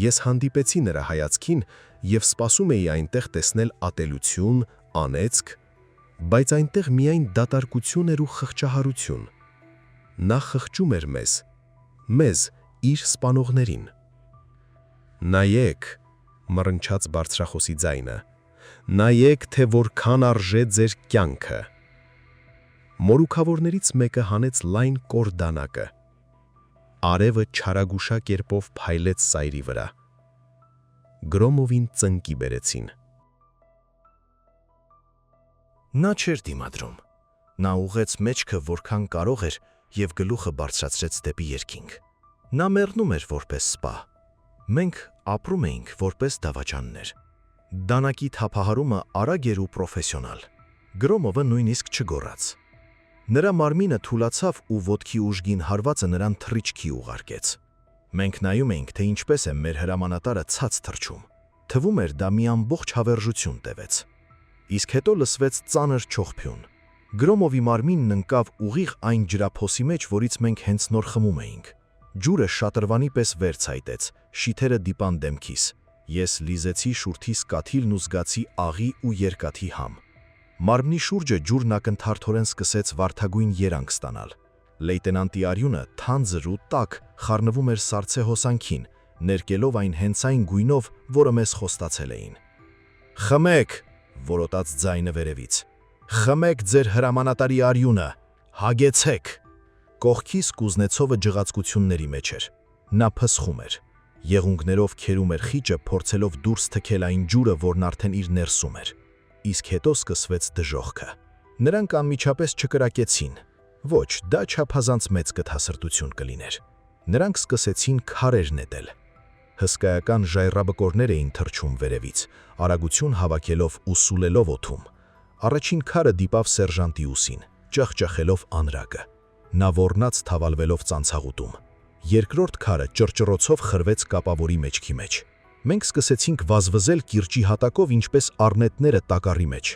Ես հանդիպեցի նրա հայացքին և սպասում էի այնտեղ տեսնել ատելություն, անեծք, բայց այնտեղ միայն դատարկություն էր ու խղճահարություն։ Նա խղճում էր մեզ, իր սպանողներին։ «Նայեք», մռնչաց բարձրախոսի ձայնը, «նայեք, թե որքան արժե ձեր կյանքը»։ Մորուքավորներից մեկը հանեց լայն կոր դանակը։ Արևը չարագուշա կերպով փայլեց սայրի վրա։ Գրոմովին ծնկի բերեցին։ Նա չէր դիմադրում։ Նա ուղեց մեջքը որքան կարող էր և գլուխը բարձրացրեց դեպի երկինք։ Նա մեռնում էր որպես սպա։ Մենք ապրում էինք որպես դավաճաններ։ Դանակի թափահարումը արագ էր ու պրոֆեսիոնալ։ Գրոմովը նույնիսկ չգոռաց։ Նրա մարմինը թուլացավ ու ոտքի ուժգին հարվածը նրան թռիչքի ուղարկեց։ Մենք նայում էինք, թե ինչպես է մեր հրամանատարը ցած թռչում։ Թվում էր, դա մի ամբողջ հավերժություն տևեց։ Իսկ հետո լսվեց ծանր չողփյուն։ Գրոմովի մարմինն ընկավ ուղիղ այն ջրափոսի մեջ, որից մենք հենց նոր խմում էինք։ Ջուրը շատրվանի պես վեր ցայտեց, շիթերը դիպան դեմքիս։ Ես լիզեցի շուրթիս կաթիլն ու զգացի աղի ու երկաթի համ։ Մարմնի շուրջը ջուրն ակնթարթորեն սկսեց վարդագույն երանգ ստանալ։ Լեյտենանտի արյունը թանձր ու տաք խառնվում էր սառցե հոսանքին, ներկելով այն հենց այն գույնով, որը մեզ խոստացել էին։ «Խմեք», որոտաց ձայնը վերևից։ «Խմեք ձեր հրամանատարի արյունը, հագեցեք»։ Կողքիս Կուզնեցովը ջղացկությունների մեջ էր։ Նա փսխում էր։ Եղունգներով քերում էր խիճը, փորձելով դուրս թքել այն ջուրը, որն արդեն իր ներսում էր։ Իսկ հետո սկսվեց դժոխքը։ Նրանք անմիջապես չկրակեցին։ Ոչ, դա չափազանց մեծ գթասրտություն կլիներ։ Նրանք սկսեցին քարեր նետել։ Հսկայական ժայռաբկորներ էին թռչում վերևից, արագություն հավաքելով ու սուլելով օդում։ Առաջին քարը դիպավ սերժանտի ուսին, ճխճխելով անրակը։ Նա ոռնաց թավալվելով ծանցաղուտում։ Երկրորդ քարը ճռճռոցով խրվեց կապավորի մեջքի մեջ։ Մենք սկսեցինք վազվզել կիրճի հատակով ինչպես առնետները տակառի մեջ։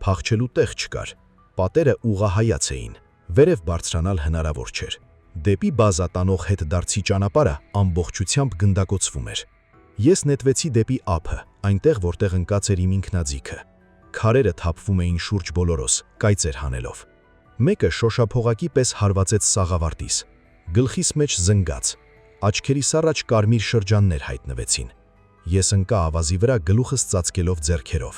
Փախչելու տեղ չկար։ Պատերը ուղղահայաց էին։ Վերև բարձրանալ հնարավոր չէր։ Դեպի բազա տանող հետդարձի ճանապարհը ամբողջությամբ գնդակոծվում էր։ Ես նետվեցի դեպի ափը, այնտեղ որտեղ ընկած էր իմ ինքնաձիգը։ Քարերը թափվում էին շուրջ բոլորոս, կայծեր հանելով։ Մեկը շոշափողակի պես հարվածեց սաղավարտիս։ Գլխիս մեջ զնգաց։ Աչքերիս առաջ կարմիր շրջաններ հայտնվեցին։ Ես ընկա ավազի վրա գլուխս ծածկելով ձեռքերով։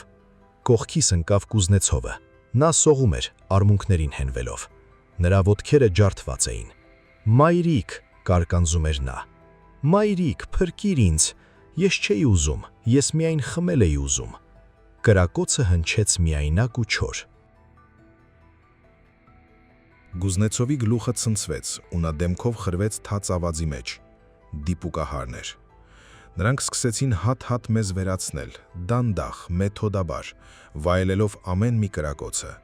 Կողքիս ընկավ Կուզնեցովը։ Նա սողում էր, արմունկներին հենվելով։ Նրա ոտքերը ջարդված էին։ «Մայրիկ», կարկանձում էր նա։ «Մայրիկ, փրկիր ինձ, ես չէի ուզում, ես միայն խմել էի ուզում»։ Կրակոցը հնչեց միայնակ ու չոր։ Գուզնեցովի գլուխը ցնցվեց ու նա դեմքով խրվեց թաց ավազի մեջ։ Դիպուկահարն էր։ Նրանք սկսեցին հատ-հատ մեզ վերացնել, դանդաղ, մեթոդաբար, վայելելով ամեն մի կրակոցը։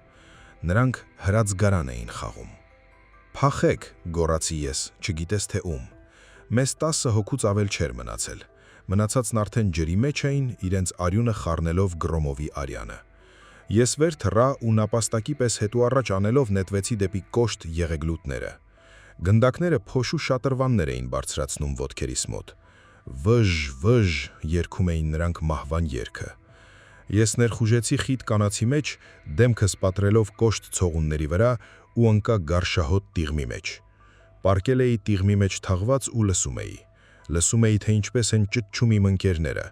Նրանք հրացգարան էին խաղում։ «Փախեք», գոռացի ես, չգիտես թե ում։ Մեզ 10 հոգուց ավել չէր մնացել։ Մնացածն արդեն ջրի մեջ էին, իրենց արյունը խառնելով Գրոմովի արյանը։ Ես վեր թռա ու նապաստակի պես հետո առաջ անելով նետվեցի դեպի կոշտ եղեգլուտները։ Գնդակները փոշու շատրվաններ էին բարձրացնում ոտքերիս մոտ։ Վժ, երգում էին նրանք մահվան երգը։ Ես ներխուժեցի խիտ կանացի մեջ, դեմքս պատրելով կոշտ ցողունների վրա ու ընկա գարշահոտ տիղմի մեջ։ Պարկել էի տիղմի մեջ թաղված ու լսում էի։ Լսում էի, թե ինչպես են ճտչում իմ ընկերները,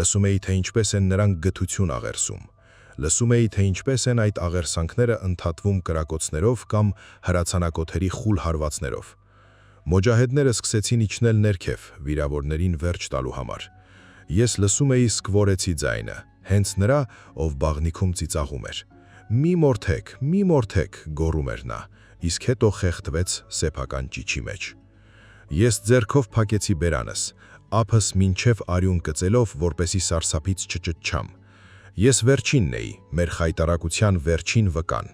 լսում էի, թե ինչպես են նրանք գթություն աղերսում։ Լսում էի, թե ինչպես են այդ աղերսանքները ընդհատվում կրակոցներով կամ հրացանակոթերի խուլ հարվածներով։ Մոջահեդները սկսեցին իջնել ներքև, վիրավորներին վերջ տալու համար։ Ես լսում էի սկվորեցի ձայնը, հենց նրա, ով բաղնիքում ծիծաղում էր։ «Մի մորթեք», գոռում էր նա, իսկ հետո խեղդվեց սեփական ճիչի մեջ։ Ես ձեռքով փակեցի բերանս, ափս մինչև արյուն կծելով, որպեսի սարսափից չճտչամ։ Ես վերջինն էի, մեր խայտարակության վերջին վկան։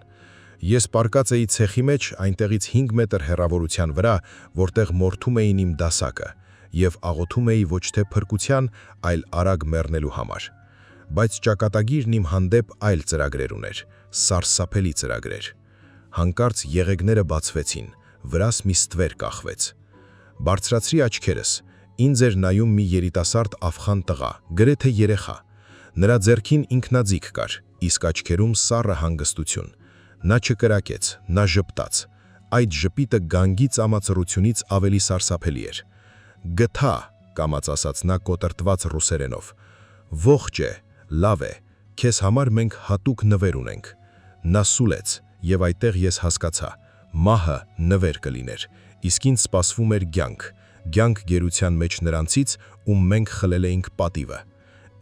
Ես պարկած էի ցեխի մեջ, այնտեղից 5 մետր հեռավորության վրա, որտեղ մորթում էին իմ դասակը, եւ աղոթում էի ոչ թե փրկության, այլ արագ մեռնելու համար։ Բայց ճակատագիրն իմ հանդեպ այլ ծրագրեր ուներ, սարսափելի ծրագրեր։ Հանկարծ եղեգները բացվեցին, վրաս մի ստվեր կախվեց։ Բարձրացրի աչքերս, ինձ էր նայում մի երիտասարդ աֆղան տղա, գրեթե երեխա։ Նրա ձեռքին ինքնաձիգ կար, իսկ աչքերում սառը հանգստություն։ Նա չկրակեց, նա ժպտաց։ Այդ ժպիտը գանգի ծամածռությունից ավելի սարսափելի էր։ «Գթա», կամաց ասաց նա կոտրտված ռուսերենով։ «Ողջ է, լավ է, քեզ համար մենք հատուկ նվեր ունենք»։ Նա սուլեց, եւ այդտեղ ես հասկացա, մահը նվեր կլիներ, իսկ ինձ սպասվում էր կյանք գերության մեջ նրանցից, ում մենք խլել էինք պատիվը։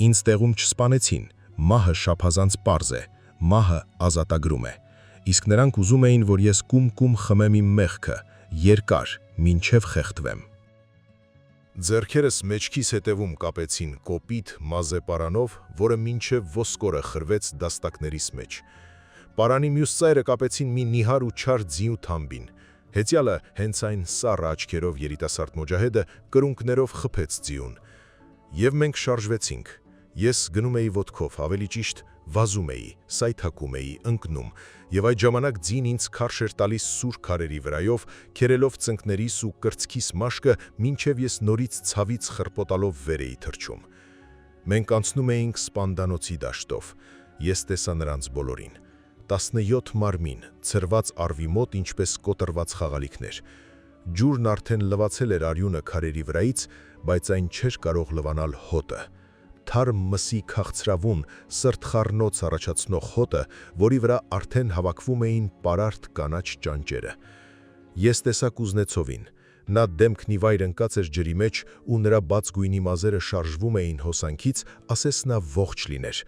Ինձ տեղում չսպանեցին, մահը շափազանց պարզ է, մահը ազատագրում է։ Իսկ նրանք ուզում էին, որ ես կում խմեմ իմ մեղքը, երկար, մինչև խեղդվեմ։ Ձեռքերս մեջքիս հետևում կապեցին կոպիտ մազե պարանով, որը մինչև ոսկորը խրվեց դաստակներիս մեջ։ Պարանի մյուս ծայրը կապեցին մի նիհար ու չար ձիու թամբին։ Հեծյալը հենց այն սառը աչքերով երիտասարդ մոջահեդը կրունկներով խփեց ձիուն։ Եվ մենք շարժվեցինք։ Ես գնում էի ոտքով, ավելի ճիշտ վազում էի, սայթակում էի, ընկնում, եւ այդ ժամանակ ձին ինձ քարշ էր տալիս սուր քարերի վրայով, քերելով ծնկներիս ու կրծքիս մաշկը, մինչև ես նորից ցավից խրպոտալով վեր էի թռչում։ Մենք անցնում էինք Սպանդանոցի դաշտով։ Ես տեսա նրանց բոլորին։ 17 մարմին, ցրված արվի մոտ, ինչպես կոտրված խաղալիքներ։ Ջուրն արդեն լվացել էր արյունը քարերի վրայից, բայց այն չէր կարող լվանալ հոտը։ Թարմ մսի քաղցրավուն, սրտխառնոց առաջացնող հոտը, որի վրա արդեն հավաքվում էին պարարտ կանաչ ճանճերը։ Ես տեսա Կուզնեցովին։ Նա դեմքն ի վայր ընկած էր ջրի մեջ ու նրա բաց գույնի մազերը շարժվում էին հոսանքից, ասես նա ողջ լիներ։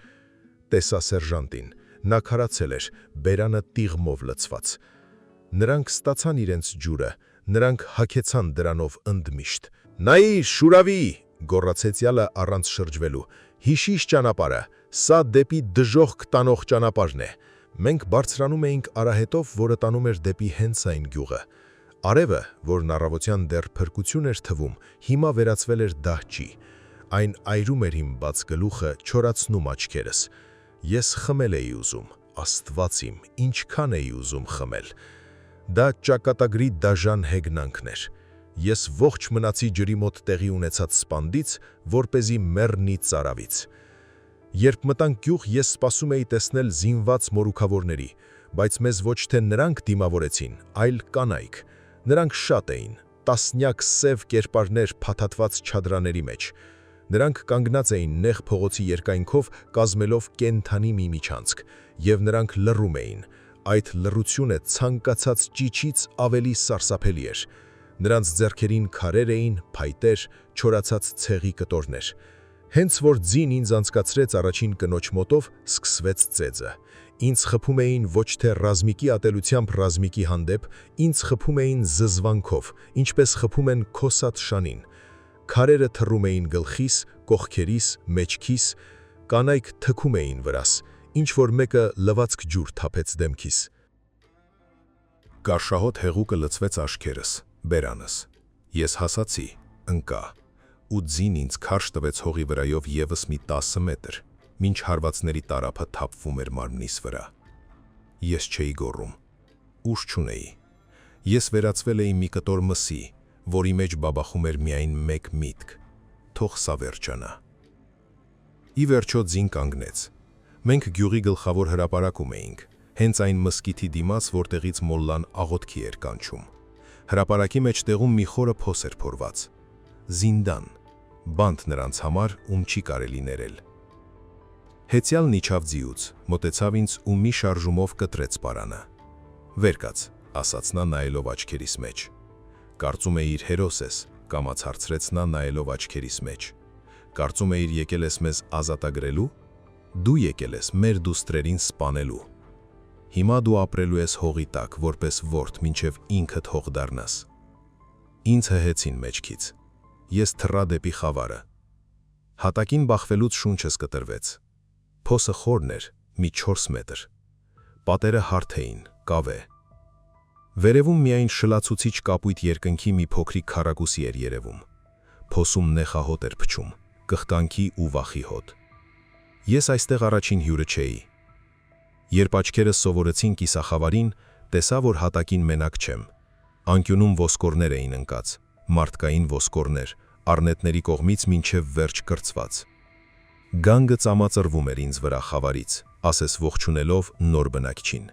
Տեսա սերժանտին։ Նա քարացել էր, բերանը տիղմով լցված։ Նրանք ստացան իրենց ջուրը, նրանք հագեցան դրանով ընդմիշտ։ «Նայիր, շուրավի», գոռացեցյալը առանց շրջվելու։ Հիշիշ ճանապարհը, սա դեպի դժոխք տանող ճանապարհն է։ Մենք բարձրանում էինք արահետով, որը տանում էր դեպի հենց այն գյուղը։ Արևը, որն առավոտյան դեռ փրկություն էր թվում, հիմա վերածվել էր դահճի։ Այն այրում էր իմ բաց գլուխը, չորացնում աչքերս։ Ես խմել էի ուզում, Աստված իմ, ինչքան էի ուզում խմել։ Դա ճակատագրի դաժան հեգնանքն էր։ Ես ողջ մնացի ջրի մոտ տեղի ունեցած սպանդից, որպեսզի մեռնի ծարավից։ Երբ մտանք գյուղ, ես սպասում էի տեսնել զինված մորուքավորների, բայց մեզ ոչ թե նրանք դիմավորեցին, այլ կանայք։ Նրանք շատ էին, տասնյակ սև կերպարներ փաթաթված չադրաների մեջ։ Նրանք կանգնած էին նեղ փողոցի երկայնքով, կազմելով կենթանի մի միջանցք, եւ նրանք լռում էին։ Այդ լռությունը ցանկացած ճիչից ավելի սարսափելի էր։ Նրանց ձեռքերին քարեր էին, փայտեր, չորացած ցեղի կտորներ։ Հենց որ ձին ինձ անցկացրեց առաջին կնոջ մոտով, սկսվեց ծեծը։ Ինձ խփում էին ոչ թե ռազմիկի ատելությամբ ռազմիկի հանդեպ, ինձ խփում էին զզվանքով, ինչպես խփում են քոսատ շանին։ Քարերը թռում էին գլխիս, կողքերիս, մեջքիս, կանայք թքում էին վրաս, ինչ որ մեկը լվացք ջուր թափեց դեմքիս։ Գարշահոտ հեղուկը լցվեց աչքերս, բերանս։ Ես հասացի, ընկա, ու ձին ինձ քարշ տվեց հողի վրայով եւս մի 10 մետր, մինչ հարվածների տարափը թափվում էր մարմնիս վրա։ Ես չէի գոռում, ուժ չունեի։ Ես վերածվել էի մի կտոր մսի, որի մեջ բաբախում էր միայն մեկ միտք՝ թող սա վերջանա։ Ի վերջո ձին կանգնեց։ Մենք գյուղի գլխավոր հրապարակում էինք, հենց այն մսկիթի դիմաց, որտեղից մոլլան աղոթքի էր կանչում։ Հրապարակի մեջտեղում մի խորը փոս էր փորված։ Զինդան, բանտ նրանց համար, ում չի կարելի ներել։ Հեծյալն իջավ ձիուց, մոտեցավ ինձ ու մի շարժումով կտրեց պարանը։ «Վեր կաց», ասաց նա նայելով աչքերիս մեջ։ «Կարծում էիր հերոս ես», կամաց հարցրեց նա նայելով աչքերիս մեջ։ «Կարծում էիր եկել ես մեզ ազատագրելու։ Դու եկել ես մեր դուստրերին սպանելու։ Հիմա դու ապրելու ես հողի տակ, որպես ворդ, մինչև ինքդ հող դառնաս»։ Ինձ հհեցին մեջքից։ Ես թռա դեպի խավարը։ Հատակին բախվելուց շունչս կտրվեց։ Փոսը խորն էր, մի 4 մետր։ Պատերը հարթ էին, կավե։ Վերևում միայն շլացուցիչ կապույտ երկնքի մի փոքրիկ քառակուսի էր երևում։ Փոսում նեխահոտ էր փչում, կխկանքի ու վախի հոտ։ Ես այստեղ առաջին հյուրը չէի։ Երբ աչքերս սովորեցին կիսախավարին, տեսա, որ հատակին մենակ չեմ։ Անկյունում ոսկորներ էին ընկած, մարդկային ոսկորներ, առնետների կողմից մինչև վերջ կրծված։ Գանգը ծամածրվում էր ինձ վրա խավարից, ասես ողջունելով նոր բնակչին։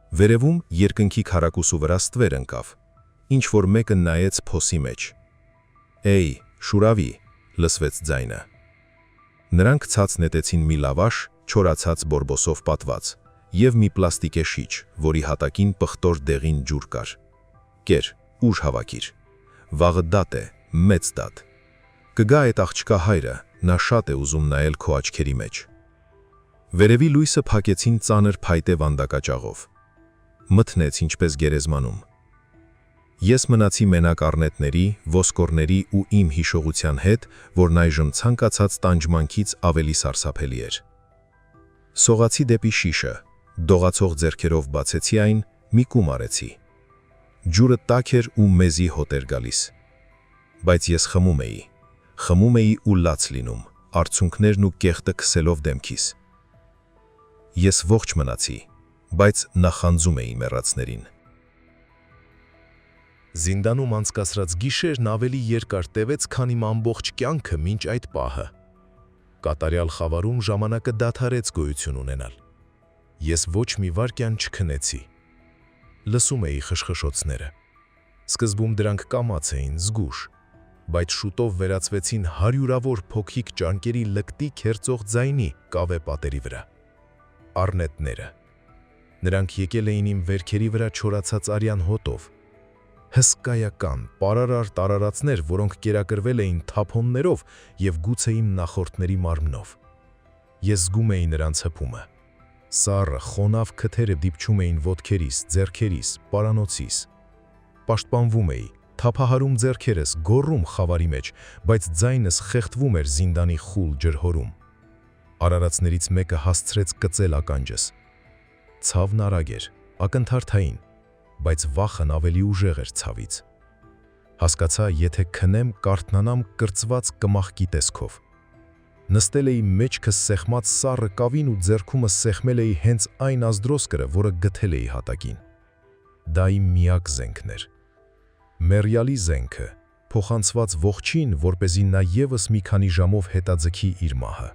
Վերևում երկնքի քառակուսու վրա ստվեր ընկավ, ինչ որ մեկը նայեց փոսի մեջ։ «Էй, շուրավի», լսվեց ձայնը։ Նրանք ցած նետեցին մի լավաշ, չորացած բորբոսով պատված, եւ մի պլաստիկե շիչ, որի հատակին պղտոր դեղին ջուր կար։ «Կեր, ուժ հավաքիր։ Վաղը դատ է, մեծ դատ։ Կգա այդ աղջկա հայրը, նա շատ է ուզում նայել քո աչքերի մեջ»։ Վերևի լույսը փակեցին ծանր փայտե վանդակաճաղով։ Մթնեց ինչպես գերեզմանում։ Ես մնացի մենակ առնետների, ոսկորների ու իմ հիշողության հետ, որն այժմ ցանկացած տանջմանքից ավելի սարսափելի էր։ Սողացի դեպի շիշը, դողացող ձեռքերով բացեցի այն, մի կում արեցի։ Ջուրը տաք էր ու մեզի հոտ էր գալիս։ Բայց ես խմում էի ու լաց լինում, արցունքներն ու կեղտը քսելով դեմքիս։ Ես ողջ մնացի, բայց նախանձում էի մեռածներին։ Զինդանում անցկացրած գիշերն ավելի երկար տևեց, քան իմ ամբողջ կյանքը մինչ այդ պահը։ Կատարյալ խավարում ժամանակը դադարեց գոյություն ունենալ։ Ես ոչ մի վայրկյան չքնեցի։ Լսում էի խշխշոցները։ Սկզբում դրանք կամաց էին, զգուշ, բայց շուտով վերածվեցին հարյուրավոր փոքրիկ ճանկերի լկտի քերծող ձայնի կավե պատերի վրա։ Առնետները։ Նրանք եկել էին իմ վերքերի վրա չորացած արյան հոտով։ Հսկայական, պարարար տարարածներ, որոնք կերակրվել էին թափոններով և գուցե իմ նախորդների մարմնով։ Ես զգում էի նրանց հպումը։ Սառը, խոնավ քթերը դիպչում էին ոտքերիս, ձեռքերիս, պարանոցիս։ Պաշտպանվում էի, թափահարում ձեռքերս, գոռում խավարի մեջ, բայց ձայնս խեղդվում էր զինդանի խուլ ջրհորում։ Արարածներից մեկը հասցրեց կծել ականջս։ Ցավն արագ էր, ակնթարթային, բայց վախն ավելի ուժեղ էր ցավից։ Հասկացա, եթե քնեմ, կարթնանամ կրծված կմախքի տեսքով։ Նստել էի մեջքս սեղմած սառը կավին ու ձեռքումս սեղմել էի հենց այն ազդրոսկրը, որը գտել էի հատակին։ Դա իմ միակ զենքն էր։ Մեռյալի զենքը, փոխանցված ողջին, որպեսզի նա ևս մի քանի ժամով հետաձգի իր մահը։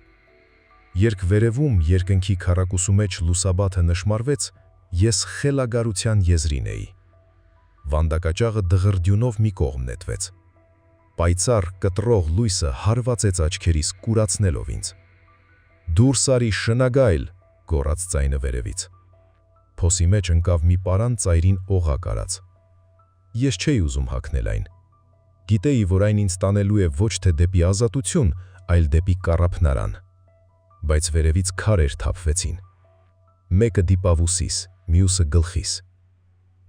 Երբ վերևում երկնքի քառակուսու մեջ լուսաբաթը նշմարվեց, ես խելագարության եզրին էի։ Վանդակաճաղը դղրդյունով մի կողմ նետվեց։ Պայծառ կտրող լույսը հարվածեց աչքերիս, կուրացնելով ինձ։ «Դուրս արի շնագայլ», գոռաց ձայնը վերևից։ Փոսի մեջ ընկավ մի պարան ծայրին օղակ արած։ Ես չէի ուզում հագնել այն։ Գիտեի, որ այն ինձ տանելու է ոչ թե դեպի ազատություն, այլ դեպի կառափնարան։ Բայց վերևից քարեր թափվեցին։ Մեկը դիպավ ուսիս, մյուսը գլխիս։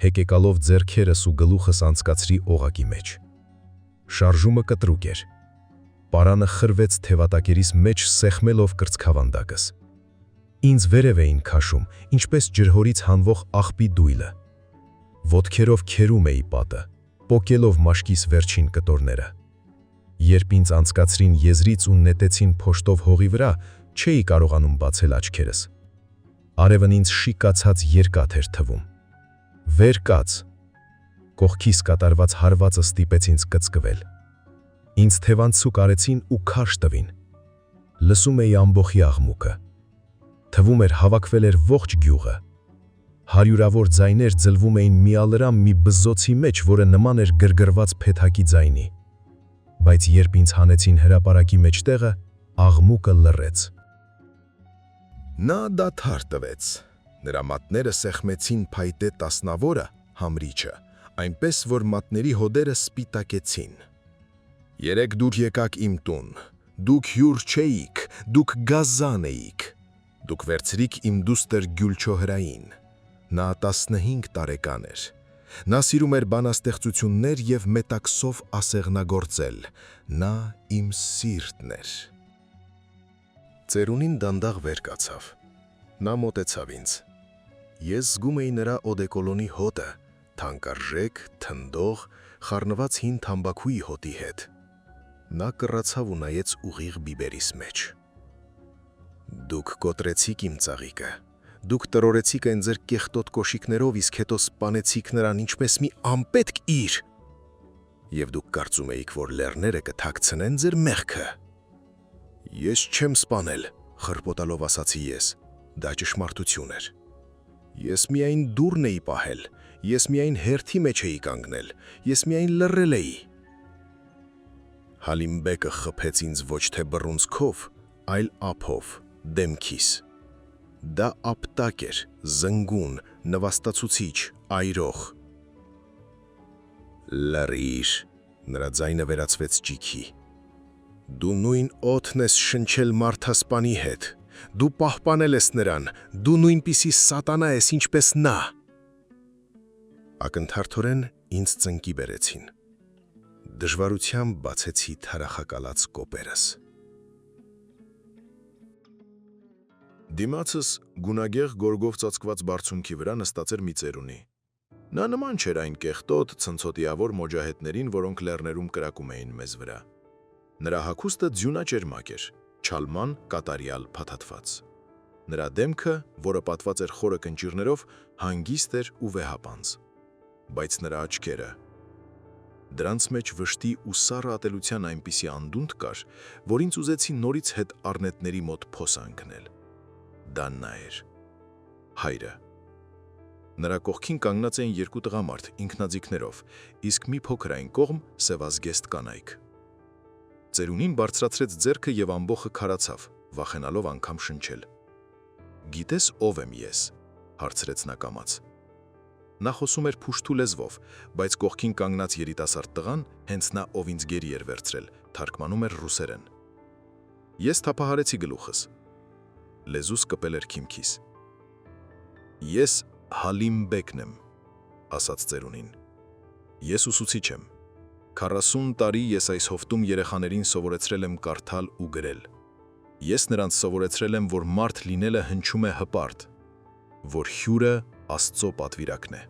Հեկեկալով ձեռքերս ու գլուխս անցկացրի օղակի մեջ։ Շարժումը կտրուկ էր։ Պարանը խրվեց թևատակերիս մեջ սեղմելով կրծքավանդակս։ Ինձ վերև էին քաշում, ինչպես ջրհորից հանվող աղբի դույլը։ Ոտքերով քերում էի պատը, պոկելով մաշկիս վերջին կտորները։ Երբ ինձ անցկացրին եզրից ու նետեցին փոշտով հողի վրա, չէի կարողանում բացել աչքերս։ Արևն ինձ շիկացած երկաթ էր թվում։ Վեր կաց։ Կողքիս կատարված հարվածը ստիպեց ինձ կծկվել։ Ինձ թևանցուկ արեցին ու քաշ տվին։ Լսում էի ամբոխի աղմուկը։ Թվում էր հավաքվել էր ողջ գյուղը։ Հարյուրավոր ձայներ ձլվում էին միալրամ մի բզզոցի մեջ, որը նման էր գրգռված փեթակի ձայնի։ Բայց երբ ինձ հանեցին հրապարակի մեջտեղը, աղմուկը լռեց։ Նա դադար տվեց։ Նրա մատները սեղմեցին փայտե տասնավորը, համրիչը, այնպես որ մատների հոդերը սպիտակեցին։ Երեք դուք եկաք իմ տուն, դուք հյուր չէիք, դուք գազան էիք, դուք վերցրիք իմ դուստր Գյուլչոհրային։ Նա 15 տարեկան էր։ Նա սիրում էր բանաստեղծություններ և մետաքսով ասեղնագործել։ Նա իմ սիրտն էր։ Ծերունին դանդաղ վեր կացավ։ Նա մոտեցավ ինձ։ Ես զգում էի նրա օդեկոլոնի հոտը, թանկարժեք, թնդող, խառնված հին թամբաքուի հոտի հետ։ Նա կռացավ ու նայեց ուղիղ բիբերիս մեջ։ Դուք կոտրեցիք իմ ծաղիկը, դուք տրորեցիք այն ձեր կեղտոտ կոշիկներով, իսկ հետո սպանեցիք նրան ինչպես մի անպետք իր։ Եվ դուք կարծում էիք, որ լեռները կթաքցնեն ձեր մեղքը։ Ես չեմ սպանել, խրպոտալով ասացի ես, դա ճշմարտություն էր։ Ես միայն դուռն էի պահել, ես միայն հերթի մեջ էի կանգնել, ես միայն լռել էի։ Հալիմբեկը խփեց ինձ ոչ թե բռունցքով, այլ ափով, դեմքիս։ Դա ապտակ էր, զնգուն, նվաստացուցիչ, այրող։ Լռիր, նրա ձայնը վերածվեց ճիքի։ Դու նույն օդն ես շնչել մարդասպանի հետ, դու պահպանել ես նրան, դու նույնպիսի սատանա ես, ինչպես նա։ Ակնթարթորեն ինձ ծնկի բերեցին։ Դժվարությամբ բացեցի թարախակալած կոպերս։ Դիմացս գունագեղ գորգով ծածկված բարձունքի վրա նստած էր մի ծերունի։ Նա նման չէր այն կեղտոտ, ցնցոտիավոր մոջահետներին, որոնք լեռներում կրակում էին մեզ վրա։ Նրա հագուստը ձյունաճերմակ էր, չալման կատարյալ փաթաթված։ Նրա դեմքը, որը պատված էր խորը կնճիռներով, հանգիստ էր ու վեհապանծ։ Բայց նրա աչքերը… Դրանց մեջ վշտի ու սառը ատելության այնպիսի անդունդ կար, որ ինձ ուզեցի նորից հետ առնետների մոտ փոս անկնել։ Դա նա էր, հայրը։ Նրա կողքին կանգնած էին երկու տղամարդ ինքնաձիգներով, իսկ մի փոքր այն կողմ սևազգեստ կանայք։ Ծերունին բարձրացրեց ձեռքը և ամբոխը քարացավ, վախենալով անգամ շնչել։ «Գիտես ով եմ ես», հարցրեց նա կամաց։ Նա խոսում էր փուշտու լեզվով, բայց կողքին կանգնած երիտասարդ տղան, հենց նա ով ինձ գերի էր վերցրել, թարգմանում էր ռուսերեն։ Ես թափահարեցի գլուխս։ Լեզուս կպել էր քիմքիս։ Ես Հալիմբեկն եմ, ասաց ծերունին։ Ես ուսուցիչ եմ, 40 տարի ես այս հովտում երեխաներին սովորեցրել եմ կարդալ ու գրել։ Ես նրանց սովորեցրել եմ, որ մարդ լինելը հնչում է հպարտ, որ հյուրը Աստծո պատվիրակն է։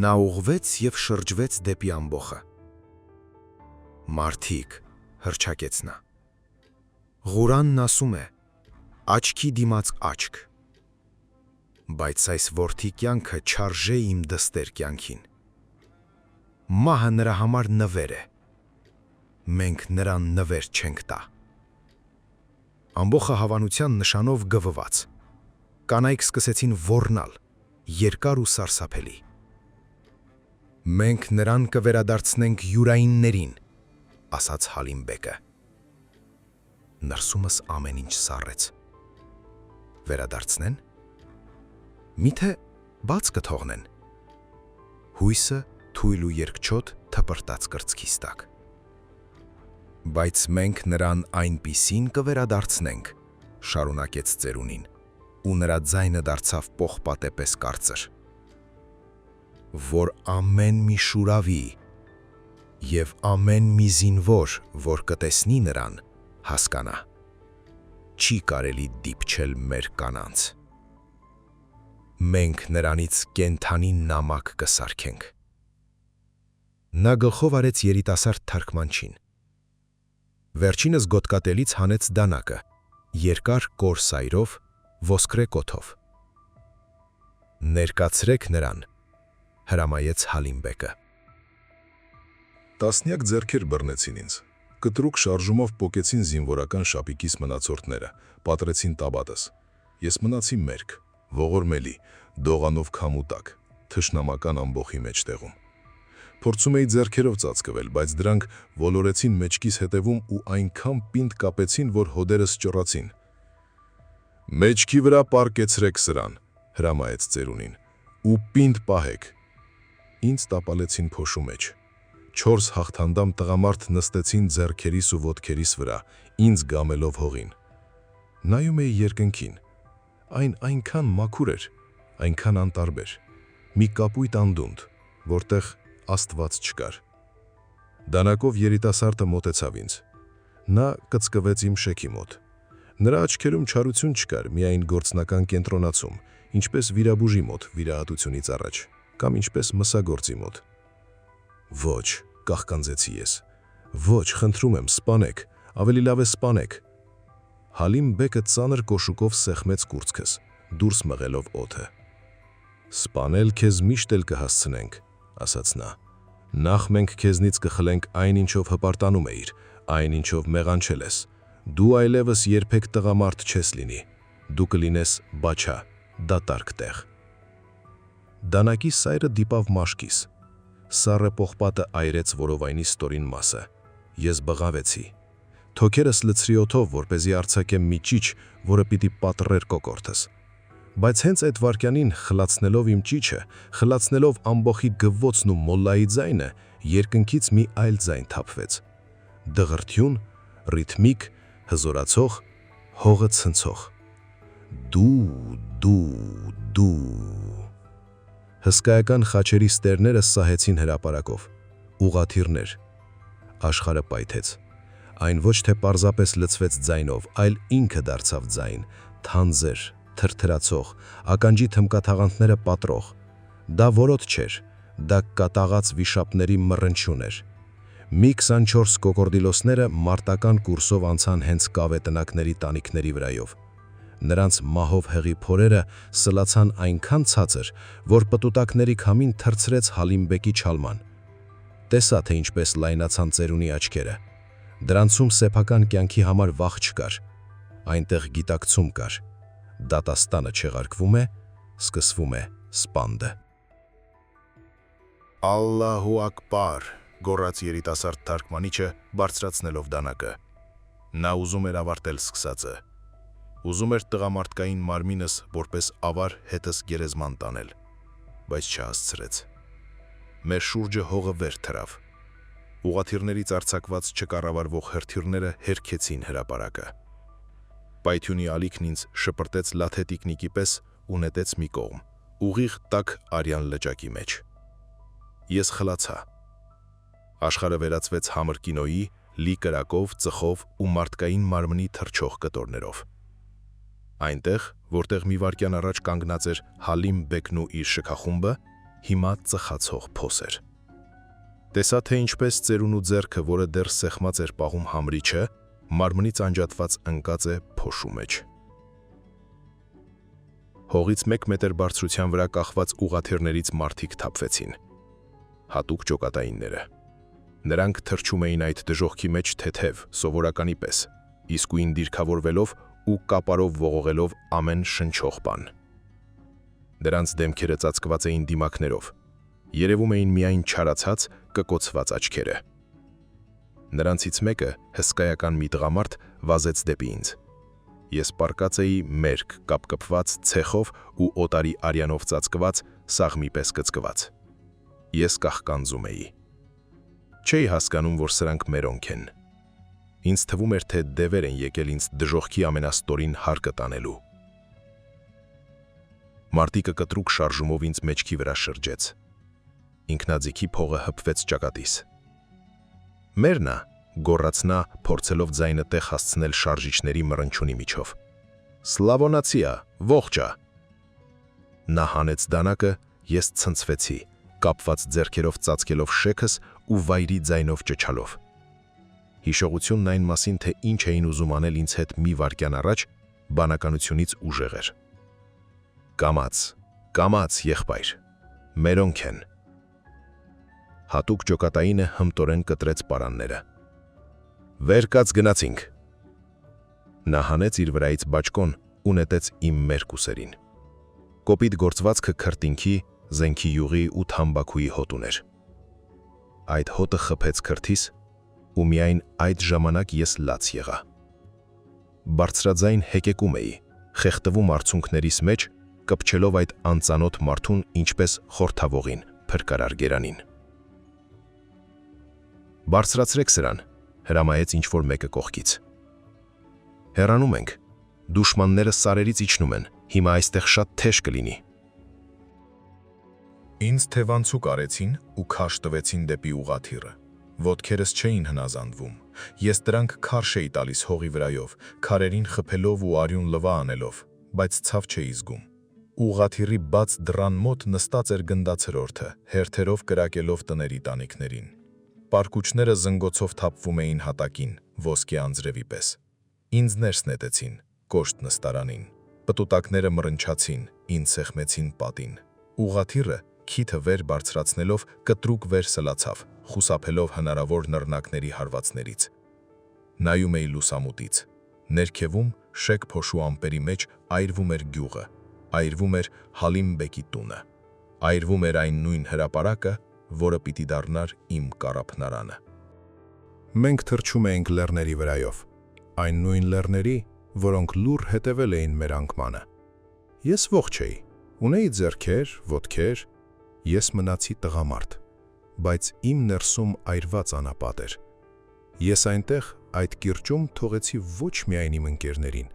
Նա ուղղվեց և շրջվեց դեպի ամբոխը։ Մարդիկ, հռչակեց նա։ Ղուրանն ասում է. աչքի դիմաց աչք։ Բայց այս որդի կյանքը չարժե իմ դստեր կյանքին։ Մահը նրա համար նվեր է։ Մենք նրան նվեր չենք տա։ Ամբոխը հավանության նշանով գվված։ Կանայք սկսեցին ոռնալ, երկար ու սարսափելի։ Մենք նրան կվերադարձնենք յուրայիններին, ասաց Հալիմ բեկը։ Նրսումս ամեն ինչ սառեց։ Վերադարձնեն։ Միթե բաց կթողնեն։ Հույսը թույլ ու երկչոտ թպրտաց կրծքիս տակ։ Բայց մենք նրան այնպիսին կվերադարձնենք, շարունակեց ծերունին, ու նրա ձայնը դարձավ պողպատե պես կարծր, որ ամեն մի շուրավի և ամեն մի զինվոր, որ կտեսնի նրան, հասկանա, չի կարելի դիպչել մեր կանանց։ Մենք նրանից կենդանի նամակ կսարքենք։ Նա գլխով արեց երիտասարդ թարգմանչին։ Վերջինս գոտկատելից հանեց դանակը, երկար կոր սայրով, ոսկրե կոթով։ Ներկացրեք նրան, հրամայեց Հալիմ բեկը։ Տասնյակ ձեռքեր բռնեցին ինձ։ Կտրուկ շարժումով պոկեցին զինվորական շապիկիս մնացորդները, պատրեցին տաբատս։ Ես մնացի մերկ, ողորմելի, դողանով քամուտակ, թշնամական ամբոխի մեջտեղում։ Փորձում էի ձեռքերով ծածկվել, բայց դրանք ոլորեցին մեջքիս հետևում ու այնքան պինդ կապեցին, որ հոդերս ճռացին։ Մեջքի վրա պարկեցրեք սրան, հրամայեց ծերունին, ու պինդ պահեք։ Ինձ տապալեցին փոշու մեջ։ 4 հաղթանդամ տղամարդ նստեցին ձեռքերիս ու ոտքերիս վրա, ինձ գամելով հողին։ Նայում էի երկնքին։ Այն այնքան մաքուր էր, այնքան անտարբեր։ Մի կապույտ անդունդ, որտեղ Աստված չկար։ Դանակով երիտասարդը մոտեցավ ինձ։ Նա կծկվեց իմ շեքի մոտ։ Նրա աչքերում չարություն չկար, միայն գործնական կենտրոնացում, ինչպես վիրաբուժի մոտ վիրահատությունից առաջ, կամ ինչպես մսագործի մոտ։ Ոչ, կաղկանձեցի ես։ Ոչ, խնդրում եմ, սպանեք, ավելի լավ է սպանեք։ Հալիմ բեկը ծանր կոշուկով սեղմեց կուրծքս, դուրս մղելով օդը։ Սպանել քեզ միշտ էլ կհասցնենք, ասաց նա։ Նախ մենք քեզնից կխլենք այն, ինչով հպարտանում էիր, այն, ինչով մեղանչել ես։ Դու այլևս երբեք տղամարդ չես լինի։ Դու կլինես բաչա, դատարկ տեղ։ Դանակի սայրը դիպավ մաշկիս։ Սառը պողպատը այրեց որովայնի ստորին մասը։ Ես բղավեցի։ Թոքերս լցրի օդով, որպեսզի արձակեմ մի ճիչ, որը պիտի պատռեր կոկորդս։ Բայց հենց այդ վարքյանին, խլացնելով իմ ճիչը, խլացնելով ամբոխի գվոցն ու մոլլայի ձայնը, երկնքից մի այլ ձայն թափվեց։ Դղրդյուն, ռիթմիկ, հզորացող, հողը ցնցող։ Դու։ Հսկայական խաչերի ստերները սահեցին հրապարակով։ Ուղաթիռներ։ Աշխարհը պայթեց։ Այն ոչ թե պարզապես լցվեց ձայնով, այլ ինքը դարձավ ձայն, թանձր, թրթրացող, ականջի թմկաթաղանթները պատրող։ Դա որոտ չէր, դա կատաղած վիշապների մռնչյուն էր։ Մի 24 կոկորդիլոսները մարտական կուրսով անցան հենց կավետնակների տանիքների վրայով։ Նրանց մահով հեղի փորերը սլացան այնքան ցածր, որ պտուտակների քամին թրցրեց Հալիմ բեկի չալման։ Տեսա, թե ինչպես լայնացան ծերունի աչքերը։ Դրանցում սեփական կյանքի համար վախ չկար, այնտեղ գիտակցում կար։ Դատաստանը չեղարկվում է, սկսվում է սպանդը։ Ալլահու ակբար, գոռաց երիտասարդ թարգմանիչը, բարձրացնելով դանակը։ Նա ուզում էր ավարտել սկսածը։ Ուզում էր տղամարդկային մարմինս որպես ավար հետս գերեզման տանել, բայց չհասցրեց։ Մեր շուրջը հողը վեր թռավ։ Ուղաթիռներից արձակված չկառավարվող հրթիռները հերքեցին հրապարակը։ Պայթյունի ալիքն ինձ շպրտեց լաթե տիկնիկի պես ու նետեց մի կողմ, ուղիղ տաք արյան լճակի մեջ։ Ես խլացա, Աշխարհը վերածվեց համր կինոյի, լի կրակով, ծխով ու մարդկային մարմնի թռչող կտորներով։ Այնտեղ, որտեղ մի վայրկյան առաջ կանգնած էր Հալիմ Բեկն ու իր շքախումբը, հիմա ծխացող փոս էր։ Տեսա, թե ինչպես ծերուն ու ձեռքը, որը դեռ սեղմած էր պաղում համրիչը, մարմնից անջատված ընկած է փոշու մեջ։ Հողից 1 մետր բարձրության վրա կախված ուղաթիռներից մարդիկ թափվեցին։ Հատուկ ջոկատայինները։ Նրանք թռչում էին այդ դժոխքի մեջ թեթև, սովորականի պես, իսկույն դիրքավորվելով ու կապարով ողողելով ամեն շնչող բան։ Դրանց դեմքերը ծածկված էին դիմակներով, երևում էին միայն չարացած, կկոցված աչքերը։ Նրանցից մեկը, հսկայական մի տղամարդ, վազեց դեպի ինձ։ Ես պառկած էի մերկ, կապկպված ցեխով ու օտարի արյանով ծածկված, սաղմի պես կծկված։ Ես կախկանձում էի։ Չէի հասկանում, որ սրանք մերոնք են։ Ինձ թվում էր, թե դևեր են եկել ինձ դժոխքի ամենաստորին հարկը տանելու։ Մարտիկը կտրուկ շարժումով ինձ մեջքի վրա շրջեց։ Ինքնաձիգի փողը հպվեց ճակատիս։ Մերնա, գոռաց նա, փորձելով ձայնը տեղ հասցնել շարժիչների մռնչյունի միջով։ Սլավոնացիա, ողջա։ Նա հանեց դանակը, ես ցնցվեցի, կապված ձեռքերով ծածկելով շեքս ու վայրի ձայնով ճչալով։ Հիշողությունն այն մասին, թե ինչ էին ուզում անել ինձ հետ մի վայրկյան առաջ, բանականությունից ուժեղ էր։ Կամաց, եղբայր, մերոնք են։ Հատուկ ջոկատայինը հմտորեն կտրեց պարանները։ Վեր կաց գնացինք։ Նա հանեց իր վրայից բաճկոն ու նետեց իմ մերկ ուսերին։ Կոպիտ գործվածքը քրտինքի, զենքի յուղի ու թամբաքուի հոտ ուներ։ Այդ հոտը խփեց քրտիս ու միայն այդ ժամանակ ես լաց եղա։ Բարձրաձայն հեկեկում էի, խեղդվում արցունքներիս մեջ, կպչելով այդ անծանոթ մարդուն ինչպես խորթավողին, փրկարար գերանին։ Բարձրացրեք սրան, հրամայեց ինչ-որ մեկը կողքից։ Հեռանում ենք, դուշմանները սարերից իջնում են, հիմա այստեղ շատ թեժ կլինի։ Ինձ թևանցուկ արեցին ու քաշ տվեցին դեպի ուղաթիռը։ Ոտքերս չէին հնազանդվում։ Ես դրանք քարշ էի տալիս հողի վրայով, քարերին խփելով ու արյուն լվա անելով, բայց ցավ չէի զգում։ Ուղաթիռի բաց դռան մոտ նստած էր գնդացրորդը, հերթերով կրակելով տների տանիքներին։ Պարկուճները զնգոցով թափվում էին հատակին, ոսկե անձրևի պես։ Ինձ ներս նետեցին, կոշտ նստարանին։ Պտուտակները մռնչացին, ինձ սեղմեցին պատին։ Ուղաթիռը, քիթը վեր բարձրացնելով, կտրուկ վեր սլացավ, խուսափելով հնարավոր նռնակների հարվածներից։ Նայում էի լուսամուտից։ Ներքևում, շեք փոշու ամպերի մեջ այրվում էր գյուղը, այրվում էր Հալիմ Բեկի տունը, այրվում էր այն նույն հրապարակը, որը պիտի դառնար իմ կառափնարանը։ Մենք թռչում էինք լեռների վրայով, այն նույն լեռների, որոնք լուռ հետևել էին մեր անկմանը։ Ես ողջ էի, ունեի ձեռքեր, ոտքեր, ես մնացի տղամարդ, բայց իմ ներսում այրված անապատ էր։ Ես այնտեղ այդ կիրճում թողեցի ոչ միայն իմ ընկերներին,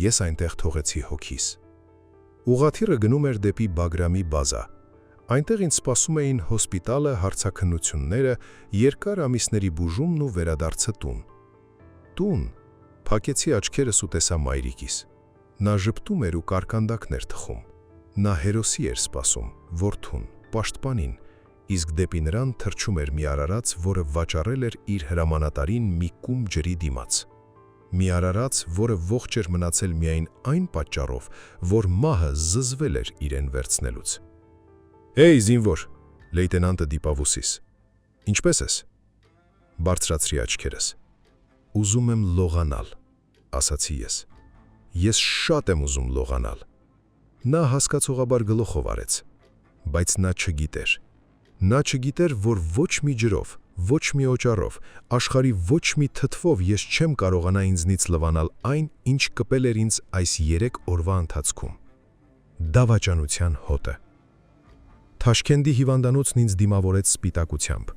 ես այնտեղ թողեցի հոգիս։ Ուղաթիռը գնում էր դեպի Բագրամի բազա։ Այնտեղ ինձ սպասում էին հոսպիտալը, հարցաքննությունները, երկար ամիսների բուժումն ու վերադարձը տուն։ Տուն, փակեցի աչքերս ու տեսա մայրիկիս։ Նա ժպտում էր ու կարկանդակներ թխում։ Նա հերոսի էր սպասում, որդուն, պաշտպանին, իսկ դեպի նրան թռչում էր մի արարած, որը վաճառել էր իր հրամանատարին մի կում ջրի դիմաց։ Մի արարած, որը ողջ էր մնացել միայն այն պատճառով, որ մահը զզվել էր իրեն վերցնելուց։ «Հեյ, զինվոր», լեյտենանտը դիպավ ուսիս։ «Ինչպես ես»։ Բարձրացրի աչքերս։ «Ուզում եմ լողանալ», ասացի ես։ «Ես շատ եմ ուզում լողանալ»։ Նա հասկացողաբար գլուխով արեց, բայց նա չգիտեր։ Նա չգիտեր, որ ոչ մի ջրով, ոչ մի օճառով, աշխարի ոչ մի թթվով ես չեմ կարողանա ինձնից լվանալ այն, ինչ կպել էր ինձ այս 3 օրվա ընթացքում։ Դավաճանության հոտը։ Թաշքենդի հիվանդանոցն ինձ դիմավորեց սպիտակությամբ։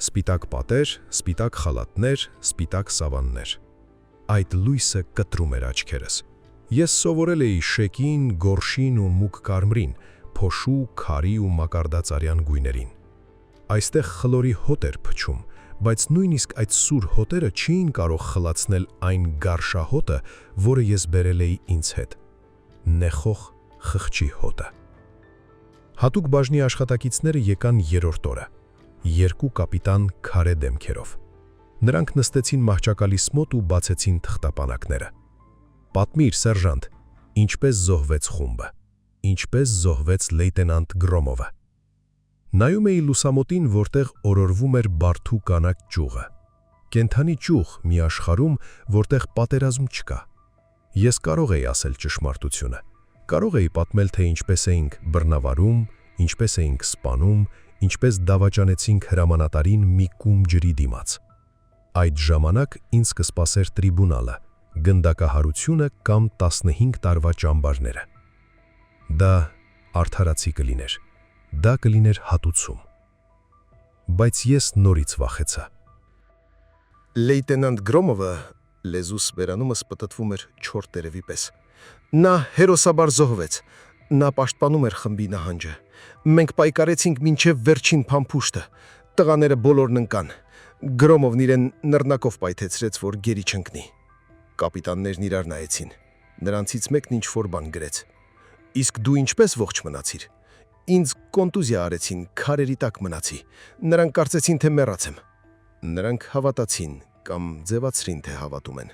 Սպիտակ պատեր, սպիտակ խալաթներ, սպիտակ սավաններ։ Այդ լույսը կտրում էր աչքերս։ Ես սովորել էի շեկին, գորշին ու մուգ կարմրին, փոշու, քարի ու մակարդածարյան գույներին։ Այստեղ խլորի հոտ էր փչում, բայց նույնիսկ այդ սուր հոտերը չէին կարող խլացնել այն գարշահոտը, որը ես բերել էի ինձ հետ։ Նեխող խղճի հոտը։ Հատուկ բաժնի աշխատակիցները եկան երրորդ օրը, 2 կապիտան քարե դեմքերով։ Նրանք նստեցին մահճակալիս մոտ ու բացեցին թղթապանակները։ Պատմիր, սերժանտ, ինչպես զոհվեց խումբը, ինչպես զոհվեց լեյտենանտ Գրոմովը։ Նայում էի լուսամոտին, որտեղ օրորվում էր բարդու կանաչ ճյուղը։ Կենթանի ճյուղ մի աշխարհում, որտեղ պատերազմ չկա։ Ես կարող էի ասել ճշմարտությունը։ Կարող էի պատմել, թե ինչպես էինք բռնավարում, ինչպես էինք սպանում, ինչպես դավաճանեցինք հրամանատարին մի կում ջրի դիմաց։ Այդ ժամանակ ինձ կսպասեր տրիբունալը, գնդակահարությունը կամ 15 տարվա ճամբարները։ Դա արդարացի կլիներ, դա կլիներ հատուցում։ Բայց ես նորից վախեցա։ Լեյտենանտ Գրոմովը լեզուս վերանումս պտտվում էր չոր տերևի պես։ Նա հերոսաբար զոհվեց, նա պաշտպանում էր խմբի նահանջը։ Մենք պայքարեցինք մինչև վերջին փամփուշտը, տղաները բոլորն ընկան։ Գրոմովն իրեն նռնակով պայթեցրեց, որ գերի չընկնի։ Կապիտաններն իրար նայեցին, նրանցից մեկն ինչ-որ բան գրեց։ Իսկ դու ինչպես ողջ մնացիր։ Ինձ կոնտուզիա արեցին, քարերի տակ մնացի։ Նրանք կարծեցին, թե մեռած եմ։ Նրանք հավատացին կամ ձևացրին, թե հավատում են։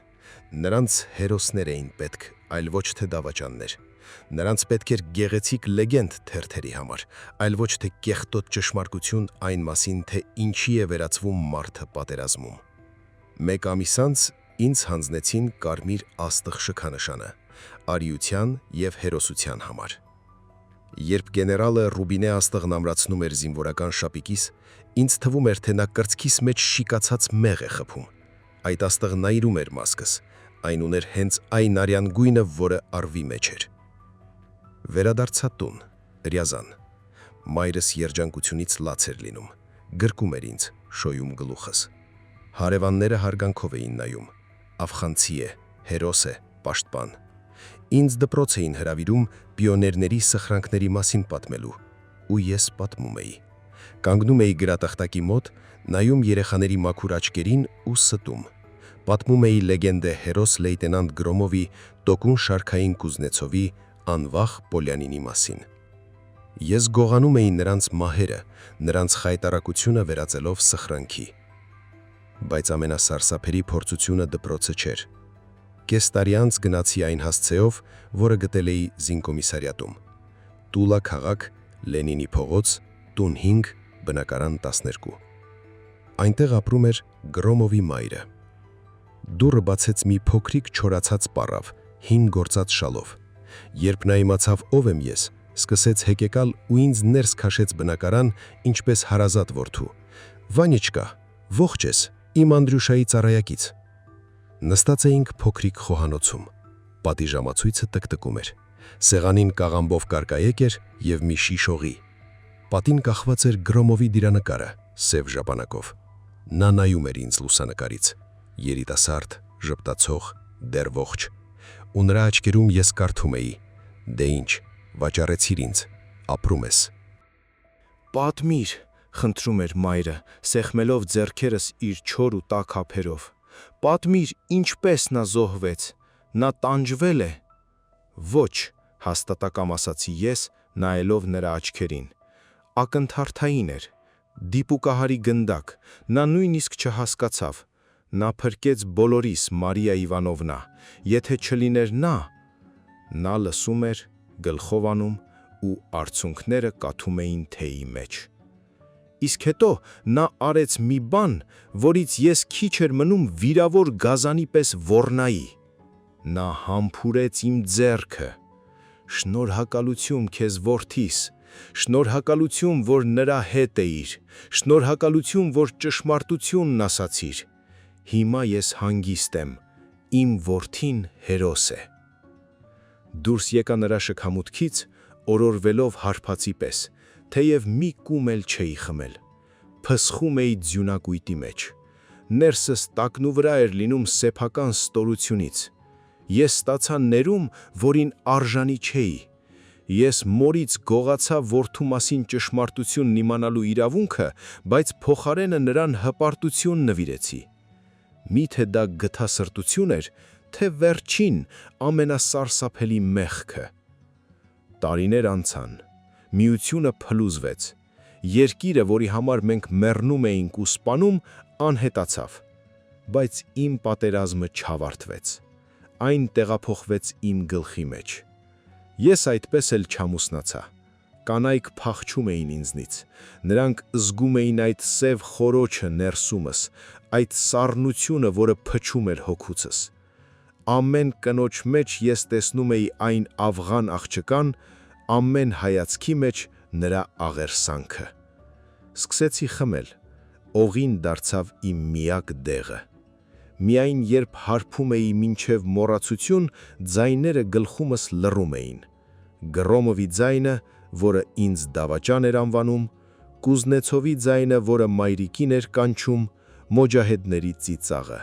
Նրանց հերոսներ էին պետք, այլ ոչ թե դավաճաններ։ Նրանց պետք էր գեղեցիկ լեգենդ թերթերի համար, այլ ոչ թե կեղտոտ ճշմարտություն այն մասին, թե ինչի է վերածվում մարդը պատերազմում։ Մեկ ամիս անց ինձ հանձնեցին կարմիր աստղ շքանշանը, արիության և հերոսության համար։ Երբ գեներալը Ռուբինե աստղն ամրացնում էր զինվորական շապիկիս, ինձ թվում էր, թե նա կրծքիս մեջ շիկացած մեղ է խփում։ Այդ աստղը նայրում էր մասկս, այն ուներ հենց այն արյան գույնը, որը արվի մեջ էր։ Վերադարձա տուն, Ռյազան։ Մայրս երջանկությունից լաց էր լինում, գրկում էր ինձ, շոյում գլուխս։ Հարևանները հարգանքով էին նայում, աֆղանցի է, հերոս է, պաշտպան։ Ինձ դպրոց էին հրավիրում պիոներների սխրանքների մասին պատմելու, ու ես պատմում էի։ Կանգնում էի գրատախտակի մոտ, նայում երեխաների մաքուր աչքերին ու ստում։ Պատմում էի լեգենդե հերոս լեյտենանտ Գրոմովի, Տոկուն Շարքային Կուզնեցովի, անվախ Պոլյանինի մասին։ Ես գողանում էի նրանց մահերը, նրանց խայտարակությունը վերածելով սխրանքի։ Բայց ամենասարսափելի փորձությունը դպրոցը չէր։ Կես տարի անց գնացի այն հասցեով, որը գտել էի զինկոմիսարիատում։ Տուլա քաղաք, Լենինի փողոց, տուն 5, բնակարան 12։ Այնտեղ ապրում էր Գրոմովի մայրը։ Դուռը բացեց մի փոքրիկ չորացած պառավ, հին գործած շալով։ Երբ նա իմացավ ով եմ ես, սկսեց հեկեկալ ու ինձ ներս քաշեց բնակարան, ինչպես հարազատ որդու։ Վանյեչկա, ողջ ես, իմ Անդրյուշայի ծառայակից։ Նստած էինք փոքրիկ խոհանոցում։ Պատիժամացույցը տկտկում էր։ Սեղանին կաղամբով կարկայեք էր և մի շիշողի։ Պատին կախված էր Գրոմովի դիրանկարը, սև ժապանակով։ Նա նայում էր ինձ լուսանկարից, երիտասարդ, ժպտացող, դեռ ողջ։ Ու նրա աչքերում ես կարդում էի. «Դե ինչ, վաճառեցիր ինձ, ապրում ես»։ Պատմիր, խնդրում էր մայրը, սեղմելով ձեռքերս իր չոր ու տաք ափերով։ Պատմիր, ինչպես նա զոհվեց, նա տանջվել է։ Ոչ, հաստատակամ ասացի ես, նայելով նրա աչքերին։ Ակնթարթային էր, դիպուկահարի գնդակ, նա նույնիսկ չհասկացավ։ Նա փրկեց բոլորիս, Մարիա Իվանովնա, եթե չլիներ նա լսում էր, գլխով անում ու արցունքները կաթում էին թեյի մեջ։ Իսկ հետո նա արեց մի բան, որից ես քիչ էր մնում վիրավոր գազանի պես ոռնայի։ Նա համբուրեց իմ ձեռքը։ Շնորհակալություն քեզ որդիս, շնորհակալություն, որ նրա հետ էիր, շնորհակալություն, որ ճշմարտությունն ասացիր։ Հիմա ես հանգիստ եմ, իմ որդին հերոս է։ Դուրս եկա նրա շքամուտքից, օրորվելով հարբածի պես, թեև մի կում էլ չէի խմել։ Փսխում էի ձյունակույտի մեջ։ Ներսս տակնու վրա էր լինում սեփական ստորությունից։ Ես ստացա ներում, որին արժանի չէի։ Ես մորից գողացա որդու մասին ճշմարտությունն իմանալու իրավունքը, բայց փոխարենը նրան հպարտություն նվիրեցի։ Միթե դա գթասրտություն էր, թե վերջին ամենասարսափելի մեղքը։ Տարիներ անցան, միությունը փլուզվեց, երկիրը, որի համար մենք մեռնում էինք ու սպանում, անհետացավ, բայց իմ պատերազմը չավարտվեց, այն տեղափոխվեց իմ գլխի մեջ։ Ես այդպես էլ չամուսնացա, կանայք փախչում էին ինձնից, նրանք զգում էին այդ սև խորոչը ներսումս, այդ սառնությունը, որը փչում էր հոգուցս։ Ամեն կնոջ մեջ ես տեսնում էի այն ավղան աղջկան, ամեն հայացքի մեջ նրա աղերսանքը։ Սկսեցի խմել, օղին դարձավ իմ միակ դեղը։ Միայն երբ հարբում էի մինչև մոռացություն, ձայները գլխումս լռում էին։ Գրոմովի ձայնը, որը ինձ դավաճան էր անվանում, Կուզնեցովի ձայնը, որը մայրիկին էր կանչում, մոջահեդների ծիծաղը։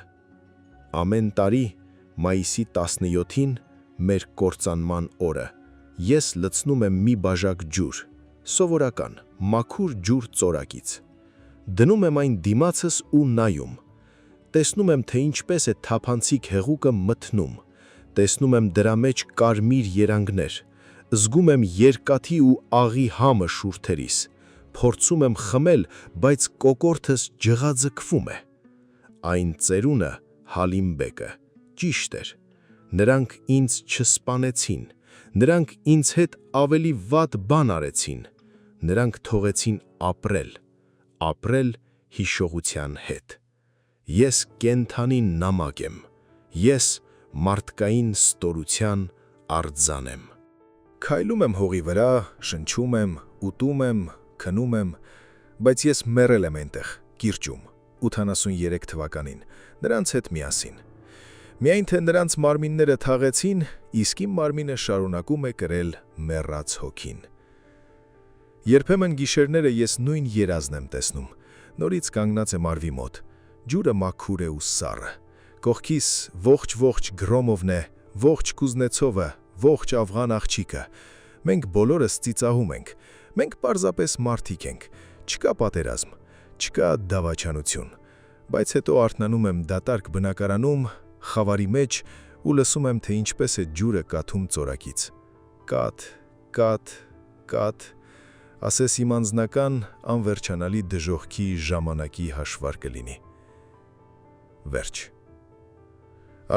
Ամեն տարի, մայիսի 17-ին, մեր կործանման օրը, ես լցնում եմ մի բաժակ ջուր, սովորական, մաքուր ջուր ծորակից։ Դնում եմ այն դիմացս ու նայում։ Տեսնում եմ, թե ինչպես է թափանցիկ հեղուկը մթնում, տեսնում եմ դրա մեջ կարմիր երանգներ, զգում եմ երկաթի ու աղի համը շուրթերիս, փորձում եմ խմել, բայց կոկորդս ջղաձգվում է։ Այն ծերունը, Հալիմբեկը, ճիշտ էր, նրանք ինձ չսպանեցին, նրանք ինձ հետ ավելի վատ բան արեցին, նրանք թողեցին ապրել հիշողության հետ։ Ես կենթանի նամակ եմ, ես մարդկային ստորության արձան եմ։ Քայլում եմ հողի վրա, շնչում եմ, ուտում եմ, քնում եմ, բայց ես մեռել եմ այնտեղ, կիրճում, 83 թվականին, նրանց հետ միասին։ Միայն թե նրանց մարմինները թաղեցին, իսկ իմ մարմինը շարունակում է կրել մեռած հոգին։ Երբեմն գիշերները ես նույն երազն եմ տեսնում, նորից կանգնած եմ արվի մոտ, ջուրը մաքուր է ու սառը, կողքիս ողջ Գրոմովն է, ողջ Կուզնեցովը, ողջ ավղան աղջիկը, մենք բոլորս ծիծաղում ենք, մենք պարզապես մարդիկ ենք, չկա պատերազմ, չկա դավաճանություն, բայց հետո արթնանում եմ դատարկ բնակարանում, խավարի մեջ ու լսում եմ, թե ինչպես է ջուրը կաթում ծորակից։ Կաթ, ասես իմ անձնական անվերջանալի դժոխքի ժամանակի հաշվար կլինի։ Վերջ։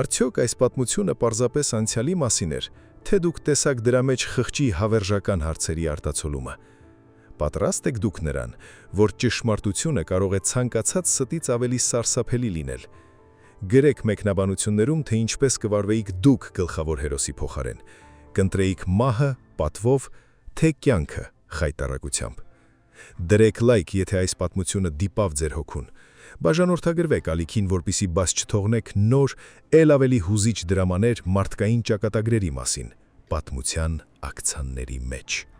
Արդյոք այս պատմությունը պարզապես անցյալի մասին էր, թե դուք տեսաք դրա մեջ խղճի հավերժական հարցերի արտացոլումը։ Պատրաստ եք դուք նրան, որ ճշմարտությունը կարող է ցանկացած ստից ավելի սարսափելի լինել։ Գրեք մեկնաբանություններում, թե ինչպես կվարվեիք դուք գլխավոր հերոսի փոխարեն։ Կընտրեիք մահը, պատվով, թե կյանքը խայտառակությամբ։ Դրեք լայք, եթե այս պատմությունը դիպավ ձեր հոգուն։ Բաժանորդագրվեք ալիքին, որպեսզի բաց չթողնեք նոր, ել ավելի հուզիչ դրամաներ մարդկային ճակատագրերի մասին, պատմության ակցանների մեջ։